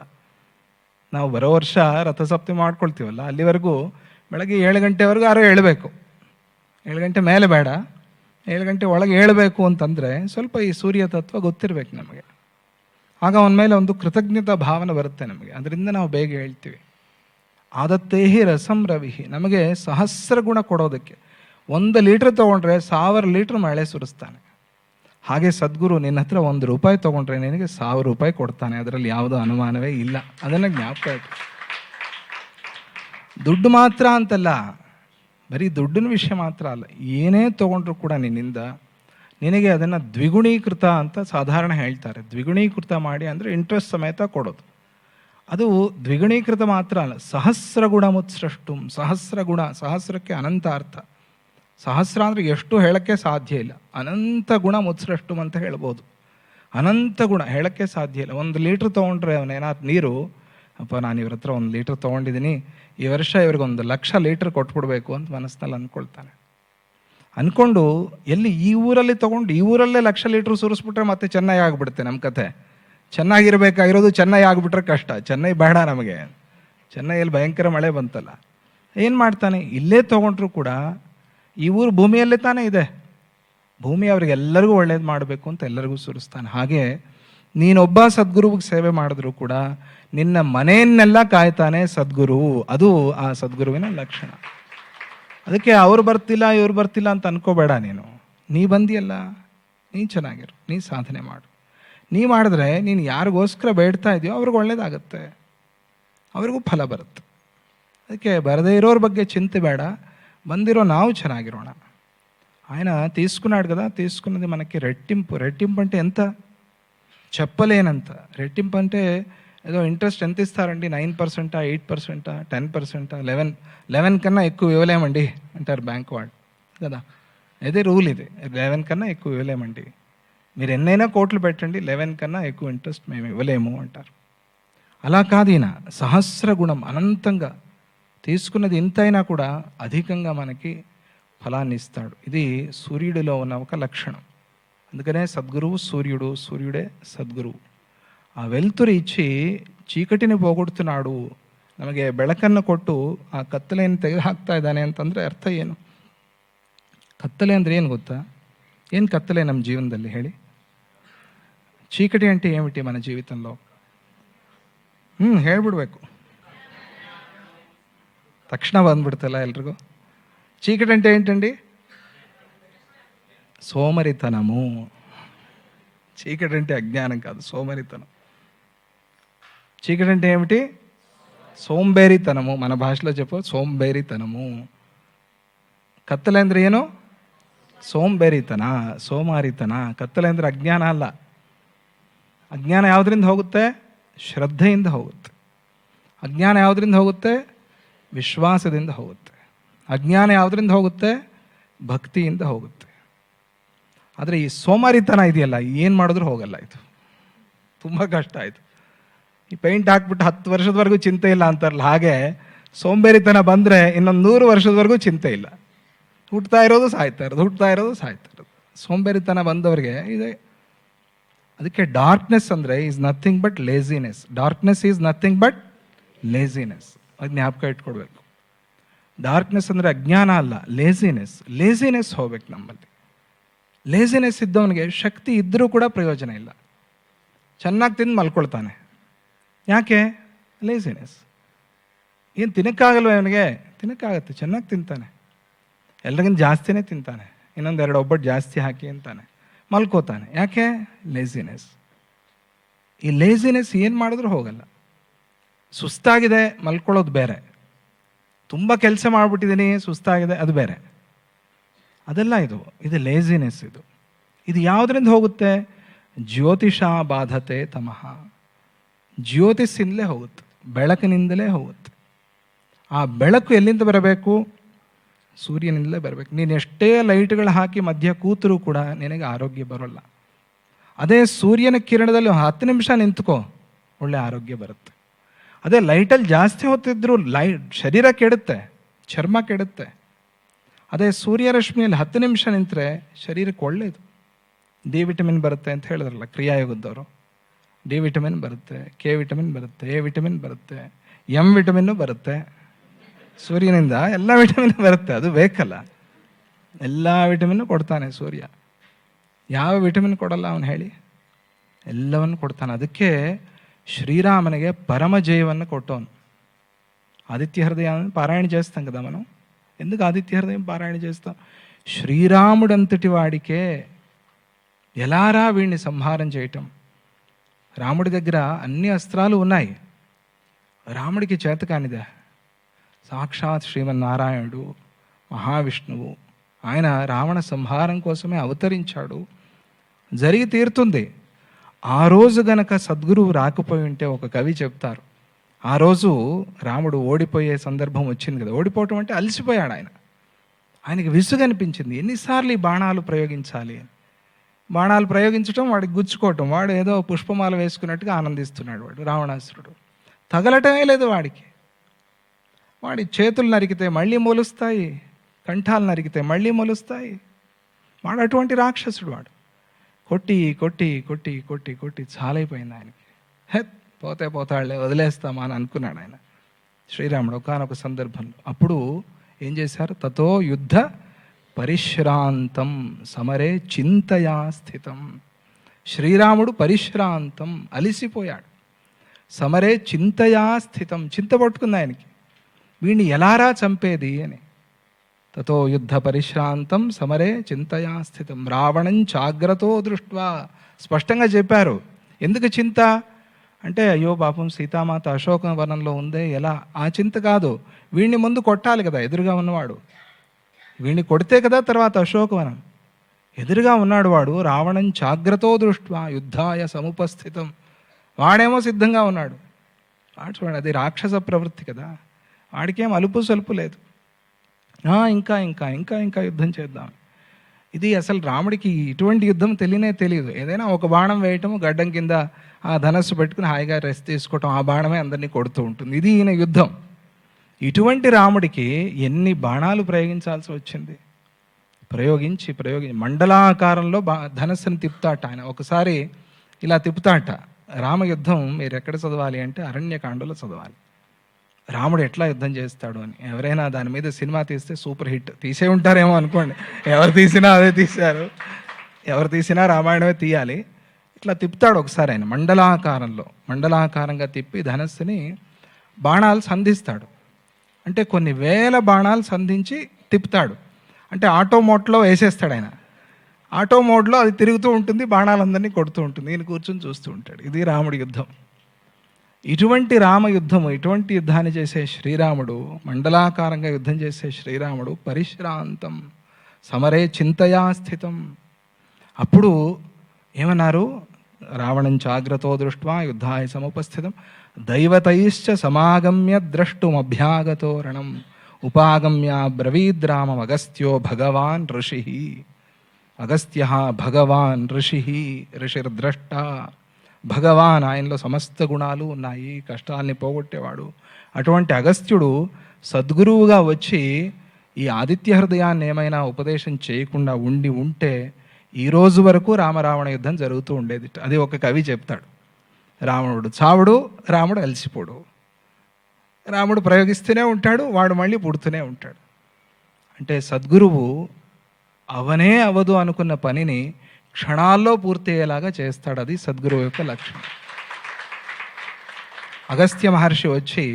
ನಾವು ಬರೋ ವರ್ಷ ರಥಸಪ್ತಮಿ ಮಾಡ್ಕೊಳ್ತೀವಲ್ಲ, ಅಲ್ಲಿವರೆಗೂ ಬೆಳಗ್ಗೆ 7 ಗಂಟೆವರೆಗೂ ಯಾರೋ ಹೇಳಬೇಕು. 7 ಗಂಟೆ ಮೇಲೆ ಬೇಡ, 7 ಗಂಟೆ ಒಳಗೆ ಹೇಳಬೇಕು ಅಂತಂದರೆ ಸ್ವಲ್ಪ ಈ ಸೂರ್ಯತತ್ವ ಗೊತ್ತಿರಬೇಕು ನಮಗೆ. ಆಗ ಅವನ ಮೇಲೆ ಒಂದು ಕೃತಜ್ಞತಾ ಭಾವನೆ ಬರುತ್ತೆ ನಮಗೆ. ಅದರಿಂದ ನಾವು ಬೇಗ ಹೇಳ್ತೀವಿ. ಆದತ್ತೇಹಿ ರಸಂ ರವಿಹಿ, ನಮಗೆ ಸಹಸ್ರ ಗುಣ ಕೊಡೋದಕ್ಕೆ. 1 ಲೀಟ್ರ್ ತೊಗೊಂಡ್ರೆ 1000 ಲೀಟ್ರ್ ಮಳೆ ಸುರಿಸ್ತಾನೆ. ಹಾಗೆ ಸದ್ಗುರು ನಿನ್ನ ಹತ್ರ 1 ರೂಪಾಯಿ ತೊಗೊಂಡ್ರೆ ನಿನಗೆ 1000 ರೂಪಾಯಿ ಕೊಡ್ತಾನೆ. ಅದರಲ್ಲಿ ಯಾವುದೋ ಅನುಮಾನವೇ ಇಲ್ಲ. ಅದನ್ನು ಜ್ಞಾಪಕ ಇಟ್ಟು. ದುಡ್ಡು ಮಾತ್ರ ಅಂತಲ್ಲ, ಬರೀ ದುಡ್ಡಿನ ವಿಷಯ ಮಾತ್ರ ಅಲ್ಲ, ಏನೇ ತೊಗೊಂಡ್ರು ಕೂಡ ನಿನ್ನಿಂದ ನಿನಗೆ ಅದನ್ನು ದ್ವಿಗುಣೀಕೃತ ಅಂತ ಸಾಧಾರಣ ಹೇಳ್ತಾರೆ. ದ್ವಿಗುಣೀಕೃತ ಮಾಡಿ ಅಂದರೆ ಇಂಟ್ರೆಸ್ಟ್ ಸಮೇತ ಕೊಡೋದು. ಅದು ದ್ವಿಗುಣೀಕೃತ ಮಾತ್ರ ಅಲ್ಲ, ಸಹಸ್ರ ಗುಣ ಮುತ್ಸೃಷ್ಟುಂ. ಸಹಸ್ರ ಗುಣ, ಸಹಸ್ರಕ್ಕೆ ಅನಂತ ಅರ್ಥ. ಸಹಸ್ರ ಅಂದರೆ ಎಷ್ಟು ಹೇಳೋಕ್ಕೆ ಸಾಧ್ಯ ಇಲ್ಲ. ಅನಂತ ಗುಣ ಮುತ್ಸೃಷ್ಟುಂ ಅಂತ ಹೇಳ್ಬೋದು. ಅನಂತ ಗುಣ ಹೇಳೋಕ್ಕೆ ಸಾಧ್ಯ ಇಲ್ಲ. 1 ಲೀಟ್ರ್ ತೊಗೊಂಡ್ರೆ ಅವನೇನಾದ್ರು ನೀರು, ಅಪ್ಪ ನಾನು ಇವ್ರ ಹತ್ರ 1 ಲೀಟ್ರ್ ತೊಗೊಂಡಿದ್ದೀನಿ, ಈ ವರ್ಷ ಇವ್ರಿಗೆ 1,00,000 ಲೀಟ್ರ್ ಕೊಟ್ಬಿಡ್ಬೇಕು ಅಂತ ಮನಸ್ಸಿನಲ್ಲಿ ಅಂದ್ಕೊಳ್ತಾನೆ. ಅಂದ್ಕೊಂಡು ಎಲ್ಲಿ ಈ ಊರಲ್ಲಿ ತೊಗೊಂಡು ಈ ಊರಲ್ಲೇ 1,00,000 ಲೀಟ್ರ್ ಸುರಿಸ್ಬಿಟ್ರೆ ಮತ್ತೆ ಚೆನ್ನೈ ಆಗಿಬಿಡುತ್ತೆ ನಮ್ಮ ಕತೆ. ಚೆನ್ನಾಗಿರಬೇಕಾಗಿರೋದು ಚೆನ್ನೈ ಆಗಿಬಿಟ್ರೆ ಕಷ್ಟ. ಚೆನ್ನೈ ಬೇಡ ನಮಗೆ. ಚೆನ್ನೈಯಲ್ಲಿ ಭಯಂಕರ ಮಳೆ ಬಂತಲ್ಲ. ಏನು ಮಾಡ್ತಾನೆ, ಇಲ್ಲೇ ತೊಗೊಂಡ್ರು ಕೂಡ ಈ ಊರು ಭೂಮಿಯಲ್ಲೇ ತಾನೇ ಇದೆ. ಭೂಮಿ ಅವ್ರಿಗೆಲ್ಲರಿಗೂ ಒಳ್ಳೇದು ಮಾಡಬೇಕು ಅಂತ ಎಲ್ಲರಿಗೂ ಸುರಿಸ್ತಾನೆ. ಹಾಗೆ ನೀನೊಬ್ಬ ಸದ್ಗುರುವಿಗೆ ಸೇವೆ ಮಾಡಿದ್ರು ಕೂಡ ನಿನ್ನ ಮನೆಯನ್ನೆಲ್ಲ ಕಾಯ್ತಾನೆ ಸದ್ಗುರು. ಅದು ಆ ಸದ್ಗುರುವಿನ ಲಕ್ಷಣ. ಅದಕ್ಕೆ ಅವ್ರು ಬರ್ತಿಲ್ಲ ಇವ್ರು ಬರ್ತಿಲ್ಲ ಅಂತ ಅನ್ಕೋಬೇಡ. ನೀ ಬಂದಿಯಲ್ಲ, ನೀ ಚೆನ್ನಾಗಿರು, ನೀ ಸಾಧನೆ ಮಾಡು. ನೀ ಮಾಡಿದ್ರೆ ನೀನು ಯಾರಿಗೋಸ್ಕರ ಬೇಡ್ತಾ ಇದೆಯೋ ಅವ್ರಿಗೆ ಒಳ್ಳೇದಾಗತ್ತೆ, ಅವ್ರಿಗೂ ಫಲ ಬರುತ್ತೆ. ಅದಕ್ಕೆ ಬರದೇ ಇರೋರ ಬಗ್ಗೆ ಚಿಂತೆ ಬೇಡ, ಬಂದಿರೋ ನಾವು ಚೆನ್ನಾಗಿರೋಣ. ఆయన తీసుకున్నాడు కదా, తీసుకున్నది మనకి రెట్టింపు. రెట్టింపు అంటే ఎంత? చెప్పలేనంత. రెట్టింపు అంటే ఏదో ఇంట్రెస్ట్ ఎంత ఇస్తారండి, 9%, 8%, 10%, 11 కన్నా ఎక్కువ ఇవ్వలేమండి అంటారు బ్యాంక్ వాళ్ళు కదా. అదే రూల్ ఇది, 11 కన్నా ఎక్కువ ఇవ్వలేమండి, మీరు ఎన్నైనా కోట్లు పెట్టండి, 11 కన్నా ఎక్కువ ఇంట్రెస్ట్ మేము ఇవ్వలేము అంటారు. అలా కాదు, ఈయన సహస్ర గుణం, అనంతంగా తీసుకున్నది ఇంతైనా కూడా అధికంగా మనకి ఫలాన్ని ఇస్తాడు. ఇది సూర్యుడిలో ఉన్న ఒక లక్షణం. అందుకనే సద్గురువు సూర్యుడు, సూర్యుడే సద్గురువు. ఆ వెలుతురు ఇచ్చి చీకటిని పోగొడుతున్నాడు, ನಮಗೆ ಬೆಳಕನ್ನು ಕೊಟ್ಟು ಆ ಕತ್ತಲೆಯನ್ನು ತೆಗೆದು ಹಾಕ್ತಾ ಇದ್ದಾನೆ ಅಂತಂದರೆ ಅರ್ಥ ಏನು? ಕತ್ತಲೆ ಅಂದರೆ ಏನು ಗೊತ್ತಾ? ಏನು ಕತ್ತಲೆ ನಮ್ಮ ಜೀವನದಲ್ಲಿ ಹೇಳಿ? చీకటి అంటే ఏమిటి మన జీవితంలో? ಹೇಳ್ಬಿಡ್ಬೇಕು, ತಕ್ಷಣ ಬಂದ್ಬಿಡ್ತಲ್ಲ ಎಲ್ರಿಗೂ. చీకటి అంటే ఏంటండి? సోమరితనము. చీకటి అంటే అజ్ఞానం కాదు, సోమరితనం. చీకటి అంటే ఏమిటి? సోంబేరితనము. మన భాషలో చెప్పు, సోంబేరితనము. ಕತ್ತಲೆ ಅಂದರೆ ಏನು? ಸೋಂಬೇರಿತನ, ಸೋಮಾರಿತನ. ಕತ್ತಲೆ ಅಂದರೆ ಅಜ್ಞಾನ ಅಲ್ಲ. ಅಜ್ಞಾನ ಯಾವುದರಿಂದ ಹೋಗುತ್ತೆ? ಶ್ರದ್ಧೆಯಿಂದ ಹೋಗುತ್ತೆ. ಅಜ್ಞಾನ ಯಾವುದರಿಂದ ಹೋಗುತ್ತೆ? ವಿಶ್ವಾಸದಿಂದ ಹೋಗುತ್ತೆ. ಅಜ್ಞಾನ ಯಾವುದರಿಂದ ಹೋಗುತ್ತೆ? ಭಕ್ತಿಯಿಂದ ಹೋಗುತ್ತೆ. ಆದರೆ ಈ ಸೋಮಾರಿತನ ಇದೆಯಲ್ಲ, ಏನು ಮಾಡಿದ್ರೂ ಹೋಗಲ್ಲ. ಇದು ತುಂಬ ಕಷ್ಟ ಆಯಿತು. ಈ ಪೇಂಟ್ ಹಾಕ್ಬಿಟ್ಟು 10 ವರ್ಷದವರೆಗೂ ಚಿಂತೆ ಇಲ್ಲ ಅಂತಾರಲ್ಲ, ಹಾಗೆ ಸೋಂಬೇರಿತನ ಬಂದರೆ ಇನ್ನೊಂದು 100 ವರ್ಷದವರೆಗೂ ಚಿಂತೆ ಇಲ್ಲ. ಹುಟ್ತಾ ಇರೋದು ಸಾಯ್ತಾ ಇರೋದು, ಹುಟ್ತಾ ಇರೋದು ಸಾಯ್ತಾ ಇರೋದು. ಸೋಂಬೇರಿತನ ಬಂದವರಿಗೆ ಇದೆ. ಅದಕ್ಕೆ ಡಾರ್ಕ್ನೆಸ್ ಅಂದರೆ is nothing but laziness. Darkness is nothing but laziness. ಅದು ಜ್ಞಾಪಕ ಇಟ್ಕೊಡ್ಬೇಕು. ಡಾರ್ಕ್ನೆಸ್ ಅಂದರೆ ಅಜ್ಞಾನ ಅಲ್ಲ, ಲೇಸಿನೆಸ್. ಲೇಸಿನೆಸ್ ಹೋಗ್ಬೇಕು ನಮ್ಮಲ್ಲಿ. ಲೇಸಿನೆಸ್ ಇದ್ದವನಿಗೆ ಶಕ್ತಿ ಇದ್ದರೂ ಕೂಡ ಪ್ರಯೋಜನ ಇಲ್ಲ. ಚೆನ್ನಾಗಿ ತಿಂದು ಮಲ್ಕೊಳ್ತಾನೆ. ಯಾಕೆ? ಲೇಸಿನೆಸ್. ಏನು ತಿನ್ನಕ್ಕಾಗಲ್ವ ಅವನಿಗೆ? ತಿನ್ನಕ್ಕಾಗತ್ತೆ, ಚೆನ್ನಾಗಿ ತಿಂತಾನೆ, ಎಲ್ರಿಗಿಂತ ಜಾಸ್ತಿನೇ ತಿಂತಾನೆ, ಇನ್ನೊಂದು 2 ಒಬ್ಬಟ್ಟು ಜಾಸ್ತಿ ಹಾಕಿ ಅಂತಾನೆ, ಮಲ್ಕೋತಾನೆ. ಯಾಕೆ? ಲೇಸಿನೆಸ್. ಈ ಲೇಸಿನೆಸ್ ಏನು ಮಾಡಿದ್ರೂ ಹೋಗಲ್ಲ. ಸುಸ್ತಾಗಿದೆ ಮಲ್ಕೊಳ್ಳೋದು ಬೇರೆ, ತುಂಬ ಕೆಲಸ ಮಾಡಿಬಿಟ್ಟಿದ್ದೀನಿ ಸುಸ್ತಾಗಿದೆ ಅದು ಬೇರೆ. ಅದೆಲ್ಲ ಇದು ಲೇಸಿನೆಸ್. ಇದು ಯಾವುದರಿಂದ ಹೋಗುತ್ತೆ? ಜ್ಯೋತಿಷ ಬಾಧತೆ ತಮಃ. ಜ್ಯೋತಿಷಿಂದಲೇ ಹೋಗುತ್ತೆ, ಬೆಳಕಿನಿಂದಲೇ ಹೋಗುತ್ತೆ. ಆ ಬೆಳಕು ಎಲ್ಲಿಂದ ಬರಬೇಕು? ಸೂರ್ಯನಿಂದಲೇ ಬರಬೇಕು. ನೀನು ಎಷ್ಟೇ ಲೈಟ್ಗಳು ಹಾಕಿ ಮಧ್ಯ ಕೂತರೂ ಕೂಡ ನಿನಗೆ ಆರೋಗ್ಯ ಬರೋಲ್ಲ. ಅದೇ ಸೂರ್ಯನ ಕಿರಣದಲ್ಲಿ 10 ನಿಮಿಷ ನಿಂತ್ಕೋ, ಒಳ್ಳೆ ಆರೋಗ್ಯ ಬರುತ್ತೆ. ಅದೇ ಲೈಟಲ್ಲಿ ಜಾಸ್ತಿ ಹೊತ್ತಿದ್ರೂ ಶರೀರ ಕೆಡುತ್ತೆ, ಚರ್ಮ ಕೆಡುತ್ತೆ. ಅದೇ ಸೂರ್ಯರಶ್ಮಿಯಲ್ಲಿ 10 ನಿಮಿಷ ನಿಂತರೆ ಶರೀರಕ್ಕೆ ಒಳ್ಳೆಯದು. ಡಿ ವಿಟಮಿನ್ ಬರುತ್ತೆ ಅಂತ ಹೇಳಿದ್ರಲ್ಲ ಕ್ರಿಯಾಯೋಗದವರು. ಡಿ ವಿಟಮಿನ್ ಬರುತ್ತೆ, ಕೆ ವಿಟಮಿನ್ ಬರುತ್ತೆ, ಎ ವಿಟಮಿನ್ ಬರುತ್ತೆ, ಎಮ್ ವಿಟಮಿನ್ನು ಬರುತ್ತೆ. ಸೂರ್ಯನಿಂದ ಎಲ್ಲ ವಿಟಮಿನ್ ಬರುತ್ತೆ. ಅದು ಬೇಕಲ್ಲ, ಎಲ್ಲ ವಿಟಮಿನ್ನು ಕೊಡ್ತಾನೆ ಸೂರ್ಯ. ಯಾವ ವಿಟಮಿನ್ ಕೊಡಲ್ಲ ಅವನು ಹೇಳಿ? ಎಲ್ಲವನ್ನು ಕೊಡ್ತಾನೆ. ಅದಕ್ಕೆ ಶ್ರೀರಾಮನಿಗೆ ಪರಮ ಜಯವನ್ನು ಕೊಟ್ಟವನು. ఆదిత్య హృదయాన్ని పారాయణ చేస్తాం కదా మనం. ఎందుకు ఆదిత్య హృదయం పారాయణ చేస్తాం? శ్రీరాముడంతటి వాడికే ఎలారా వీడిని సంహారం చేయటం? రాముడి దగ్గర అన్ని అస్త్రాలు ఉన్నాయి, రాముడికి చేత కానిదా? సాక్షాత్ శ్రీమన్నారాయణుడు మహావిష్ణువు, ఆయన రావణ సంహారం కోసమే అవతరించాడు, జరిగి తీరుతుంది. ఆ రోజు గనక సద్గురువు రాకపోయి ఉంటే, ఒక కవి చెప్తారు, ఆ రోజు రాముడు ఓడిపోయే సందర్భం వచ్చింది కదా. ఓడిపోవటం అంటే అలసిపోయాడు ఆయన, ఆయనకి విసుగు అనిపించింది. ఎన్నిసార్లు ఈ బాణాలు ప్రయోగించాలి? బాణాలు ప్రయోగించడం, వాడికి గుచ్చుకోవటం, వాడు ఏదో పుష్పమాల వేసుకున్నట్టుగా ఆనందిస్తున్నాడు. వాడు రావణాసురుడు తగలటమే లేదు వాడికి. వాడి చేతులు నరికితే మళ్ళీ మొలుస్తాయి, కంఠాలు నరికితే మళ్ళీ మొలుస్తాయి. వాడు అటువంటి రాక్షసుడు. వాడు కొట్టి కొట్టి కొట్టి కొట్టి కొట్టి చాలైపోయింది ఆయనకి. పోతే పోతాడులే, వదిలేస్తామా అని అనుకున్నాడు ఆయన. శ్రీరాముడు ఒకానొక సందర్భంలో అప్పుడు ఏం చేశారు? తతో యుద్ధ పరిశ్రాంతం సమరే చింతయా స్థితం. శ్రీరాముడు పరిశ్రాంతం, అలిసిపోయాడు. సమరే చింతయా స్థితం, చింత పట్టుకుంది ఆయనకి, వీడిని ఎలారా చంపేది అని. తతో యుద్ధ పరిశ్రాంతం సమరే చింతయా స్థితం రావణం చాగ్రతో దృష్ట్వా. స్పష్టంగా చెప్పారు. ఎందుకు చింత అంటే, అయ్యో పాపం సీతామాత అశోకవనంలో ఉందే, ఎలా? ఆ చింత కాదు, వీడిని ముందు కొట్టాలి కదా ఎదురుగా ఉన్నవాడు. వీడిని కొడితే కదా తర్వాత అశోకవనం. ఎదురుగా ఉన్నాడు వాడు. రావణం చాగ్రతో దృష్ట్వా యుద్ధాయ సముపస్థితం, వాడేమో సిద్ధంగా ఉన్నాడు. వాడు చూడండి, అది రాక్షస ప్రవృత్తి కదా, వాడికేం అలుపు సలుపు లేదు. ఇంకా ఇంకా ఇంకా ఇంకా యుద్ధం చేద్దాం. ఇది అసలు రాముడికి ఇటువంటి యుద్ధం తెలియదు. ఏదైనా ఒక బాణం వేయటం, గడ్డం కింద ఆ ధనస్సు పెట్టుకుని హాయిగా రెస్ట్ తీసుకోవటం, ఆ బాణమే అందరినీ కొడుతూ ఉంటుంది. ఇది ఈయన యుద్ధం. ఇటువంటి రాముడికి ఎన్ని బాణాలు ప్రయోగించాల్సి వచ్చింది. ప్రయోగించి మండలాకారంలో ధనస్సుని తిప్పుతాట ఆయన. ఒకసారి ఇలా తిప్పుతాట. రామయుద్ధం మీరు ఎక్కడ చదవాలి అంటే అరణ్యకాండలో చదవాలి. రాముడు ఎట్లా యుద్ధం చేస్తాడు అని. ఎవరైనా దాని మీద సినిమా తీస్తే సూపర్ హిట్ తీసే ఉంటారేమో అనుకోండి. ఎవరు తీసినా అదే తీశారు, ఎవరు తీసినా రామాయణమే తీయాలి. ఇట్లా తిప్పుతాడు ఒకసారి ఆయన మండలాకారంగా తిప్పి ధనస్సుని బాణాలు సంధిస్తాడు. అంటే కొన్ని వేల బాణాలు సంధించి తిప్పుతాడు. అంటే ఆటో మోడ్లో వేసేస్తాడు ఆయన. ఆటో మోడ్లో అది తిరుగుతూ ఉంటుంది, బాణాలందరినీ కొడుతూ ఉంటుంది, ఈయన కూర్చొని చూస్తూ ఉంటాడు. ఇది రాముడి యుద్ధం. ఇటువంటి రామయుద్ధము, ఇటువంటి యుద్ధాన్ని చేసే శ్రీరాముడు, మండలాకారంగా యుద్ధం చేసే శ్రీరాముడు పరిశ్రాంతం సమరే చింతయా స్థితం. అప్పుడు ఏమన్నారు? రావణం చాగ్రతో దృష్ట్వా యుద్ధాయ సముపస్థితం దైవతైశ్చ సమాగమ్య ద్రష్టుమభ్యాగతో రణం ఉపాగమ్య బ్రవీద్రామం అగస్త్యో భగవాన్ ఋషి. అగస్త్య భగవాన్ ఋషి, ఋషిర్ద్రష్ట. భగవాన్, ఆయనలో సమస్త గుణాలు ఉన్నాయి, కష్టాల్ని పోగొట్టేవాడు. అటువంటి అగస్త్యుడు సద్గురువుగా వచ్చి ఈ ఆదిత్య హృదయాన్ని ఏమైనా ఉపదేశం చేయకుండా ఉంటే ఈ రోజు వరకు రామరావణ యుద్ధం జరుగుతూ ఉండేది. అది ఒక కవి చెప్తాడు. రావణుడు చావుడు, రాముడు అలసిపోడు. రాముడు ప్రయోగిస్తూనే ఉంటాడు, వాడు మళ్ళీ పుడుతూనే ఉంటాడు. అంటే సద్గురువు అవనే అవదు అనుకున్న పనిని క్షణాల్లో పూర్తి అయ్యేలాగా చేస్తాడు. అది సద్గురువు యొక్క లక్ష్యం. అగస్త్య మహర్షి వచ్చి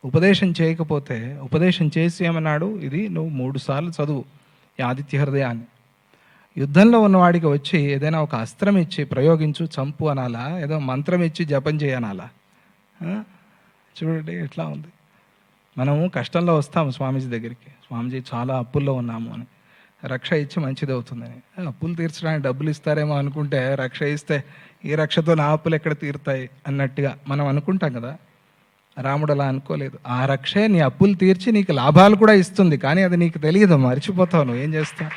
ఉపదేశం చేయకపోతే, ఉపదేశం చేసి ఏమన్నాడు? ఇది నువ్వు 3 సార్లు చదువు ఈ ఆదిత్య హృదయాన్ని. యుద్ధంలో ఉన్నవాడికి వచ్చి ఏదైనా ఒక అస్త్రం ఇచ్చి ప్రయోగించు, చంపు అనాలా? ఏదో మంత్రం ఇచ్చి జపం చేయనాలా? చూడండి ఎట్లా ఉంది. మనము కష్టంలో వస్తాము స్వామీజీ దగ్గరికి, స్వామీజీ చాలా అప్పుల్లో ఉన్నాము అని. రక్ష ఇచ్చి మంచిది అవుతుందని. అప్పులు తీర్చడానికి డబ్బులు ఇస్తారేమో అనుకుంటే, రక్ష ఇస్తే ఈ రక్షతో నా అప్పులు ఎక్కడ తీరుతాయి అన్నట్టుగా మనం అనుకుంటాం కదా. రాముడు అలా అనుకోలేదు. ఆ రక్షే నీ అప్పులు తీర్చి నీకు లాభాలు కూడా ఇస్తుంది, కానీ అది నీకు తెలియదు, మర్చిపోతావు, నువ్వు ఏం చేస్తావు.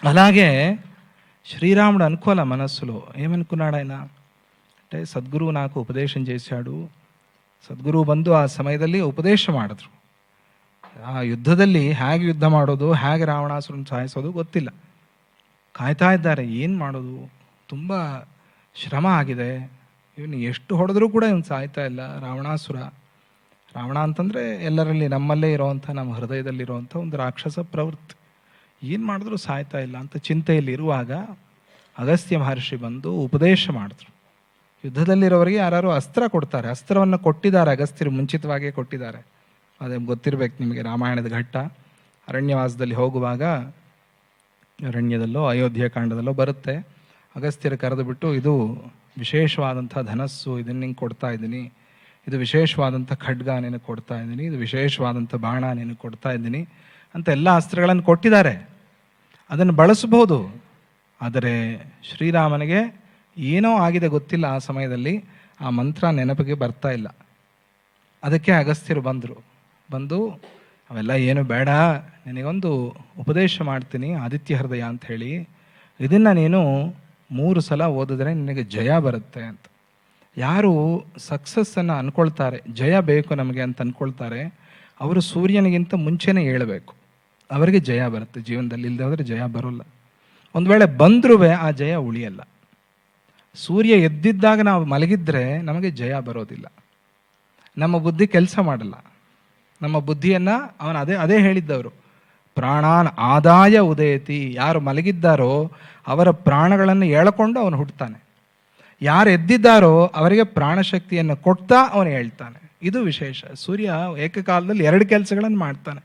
అలాగే శ్రీరాముడు అనుకోలే మనస్సులో. ఏమనుకున్నాడు ఆయన అంటే, ಸದ್ಗುರು నాకు ಉಪದೇಶ చేశాడు. ಸದ್ಗುರು ಬಂದು ಆ ಸಮಯದಲ್ಲಿ ಉಪದೇಶ ಮಾಡಿದ್ರು. ಆ ಯುದ್ಧದಲ್ಲಿ ಹೇಗೆ ಯುದ್ಧ ಮಾಡೋದು, ಹೇಗೆ ರಾವಣಾಸುರನ ಸಾಯಿಸೋದು ಗೊತ್ತಿಲ್ಲ. ಕಾಯ್ತಾ ಇದ್ದಾರೆ, ಏನು ಮಾಡೋದು, ತುಂಬ ಶ್ರಮ ಆಗಿದೆ, ಇವನು ಎಷ್ಟು ಹೊಡೆದ್ರೂ ಕೂಡ ಇವನು ಸಾಯ್ತಾ ಇಲ್ಲ. ರಾವಣಾಸುರ, ರಾವಣ ಅಂತಂದರೆ ಎಲ್ಲರಲ್ಲಿ ನಮ್ಮಲ್ಲೇ ಇರೋವಂಥ, ನಮ್ಮ ಹೃದಯದಲ್ಲಿರುವಂಥ ಒಂದು ರಾಕ್ಷಸ ಪ್ರವೃತ್ತಿ, ಏನು ಮಾಡಿದ್ರು ಸಾಯ್ತಾ ಇಲ್ಲ ಅಂತ ಚಿಂತೆಯಲ್ಲಿ ಇರುವಾಗ ಅಗಸ್ತ್ಯ ಮಹರ್ಷಿ ಬಂದು ಉಪದೇಶ ಮಾಡಿದ್ರು. ಯುದ್ಧದಲ್ಲಿರೋರಿಗೆ ಯಾರು ಅಸ್ತ್ರ ಕೊಡ್ತಾರೆ, ಅಸ್ತ್ರವನ್ನು ಕೊಟ್ಟಿದ್ದಾರೆ ಅಗಸ್ತ್ಯರು, ಮುಂಚಿತವಾಗಿಯೇ ಕೊಟ್ಟಿದ್ದಾರೆ. ಅದೇ ಗೊತ್ತಿರಬೇಕು ನಿಮಗೆ, ರಾಮಾಯಣದ ಘಟ್ಟ. ಅರಣ್ಯವಾಸದಲ್ಲಿ ಹೋಗುವಾಗ, ಅರಣ್ಯದಲ್ಲೋ ಅಯೋಧ್ಯೆ ಕಾಂಡದಲ್ಲೋ ಬರುತ್ತೆ, ಅಗಸ್ತ್ಯರು ಕರೆದು ಬಿಟ್ಟು, ಇದು ವಿಶೇಷವಾದಂಥ ಧನಸ್ಸು, ಇದನ್ನು ನಿಂಗೆ ಕೊಡ್ತಾ ಇದ್ದೀನಿ, ಇದು ವಿಶೇಷವಾದಂಥ ಖಡ್ಗ ನಿನಗೆ ಕೊಡ್ತಾ ಇದ್ದೀನಿ, ಇದು ವಿಶೇಷವಾದಂಥ ಬಾಣ ನಿನಗೆ ಕೊಡ್ತಾ ಇದ್ದೀನಿ ಅಂತ ಎಲ್ಲ ಅಸ್ತ್ರಗಳನ್ನು ಕೊಟ್ಟಿದ್ದಾರೆ. ಅದನ್ನು ಬಳಸಬಹುದು. ಆದರೆ ಶ್ರೀರಾಮನಿಗೆ ಏನೋ ಆಗಿದೆ ಗೊತ್ತಿಲ್ಲ, ಆ ಸಮಯದಲ್ಲಿ ಆ ಮಂತ್ರ ನೆನಪಿಗೆ ಬರ್ತಾ ಇಲ್ಲ. ಅದಕ್ಕೆ ಅಗಸ್ತ್ಯರು ಬಂದು ಅವೆಲ್ಲ ಏನು ಬೇಡ, ನಿನಗೊಂದು ಉಪದೇಶ ಮಾಡ್ತೀನಿ, ಆದಿತ್ಯ ಹೃದಯ ಅಂತ ಹೇಳಿ, ಇದನ್ನು ನೀನು 3 ಸಲ ಓದಿದ್ರೆ ನಿನಗೆ ಜಯ ಬರುತ್ತೆ ಅಂತ. ಯಾರು ಸಕ್ಸಸ್ಸನ್ನು ಅಂದ್ಕೊಳ್ತಾರೆ, ಜಯ ಬೇಕು ನಮಗೆ ಅಂತ ಅಂದ್ಕೊಳ್ತಾರೆ, ಅವರು ಸೂರ್ಯನಿಗಿಂತ ಮುಂಚೆನೇ ಹೇಳಬೇಕು, ಅವರಿಗೆ ಜಯ ಬರುತ್ತೆ ಜೀವನದಲ್ಲಿ. ಇಲ್ಲದೆ ಹೋದರೆ ಜಯ ಬರೋಲ್ಲ. ಒಂದು ವೇಳೆ ಬಂದ್ರೂ ಆ ಜಯ ಉಳಿಯಲ್ಲ. ಸೂರ್ಯ ಎದ್ದಿದ್ದಾಗ ನಾವು ಮಲಗಿದ್ರೆ ನಮಗೆ ಜಯ ಬರೋದಿಲ್ಲ. ನಮ್ಮ ಬುದ್ಧಿ ಕೆಲಸ ಮಾಡಲ್ಲ. ನಮ್ಮ ಬುದ್ಧಿಯನ್ನು ಅವನು ಅದೇ ಹೇಳಿದ್ದವರು, ಪ್ರಾಣಾನ್ ಆದಾಯ ಉದಯತಿ. ಯಾರು ಮಲಗಿದ್ದಾರೋ ಅವರ ಪ್ರಾಣಗಳನ್ನು ಎಳ್ಕೊಂಡು ಅವನು ಹುಟ್ಟುತ್ತಾನೆ. ಯಾರು ಎದ್ದಿದ್ದಾರೋ ಅವರಿಗೆ ಪ್ರಾಣಶಕ್ತಿಯನ್ನು ಕೊಡ್ತಾ ಅವನು ಹೇಳ್ತಾನೆ. ಇದು ವಿಶೇಷ. ಸೂರ್ಯ ಏಕಕಾಲದಲ್ಲಿ 2 ಕೆಲಸಗಳನ್ನು ಮಾಡ್ತಾನೆ.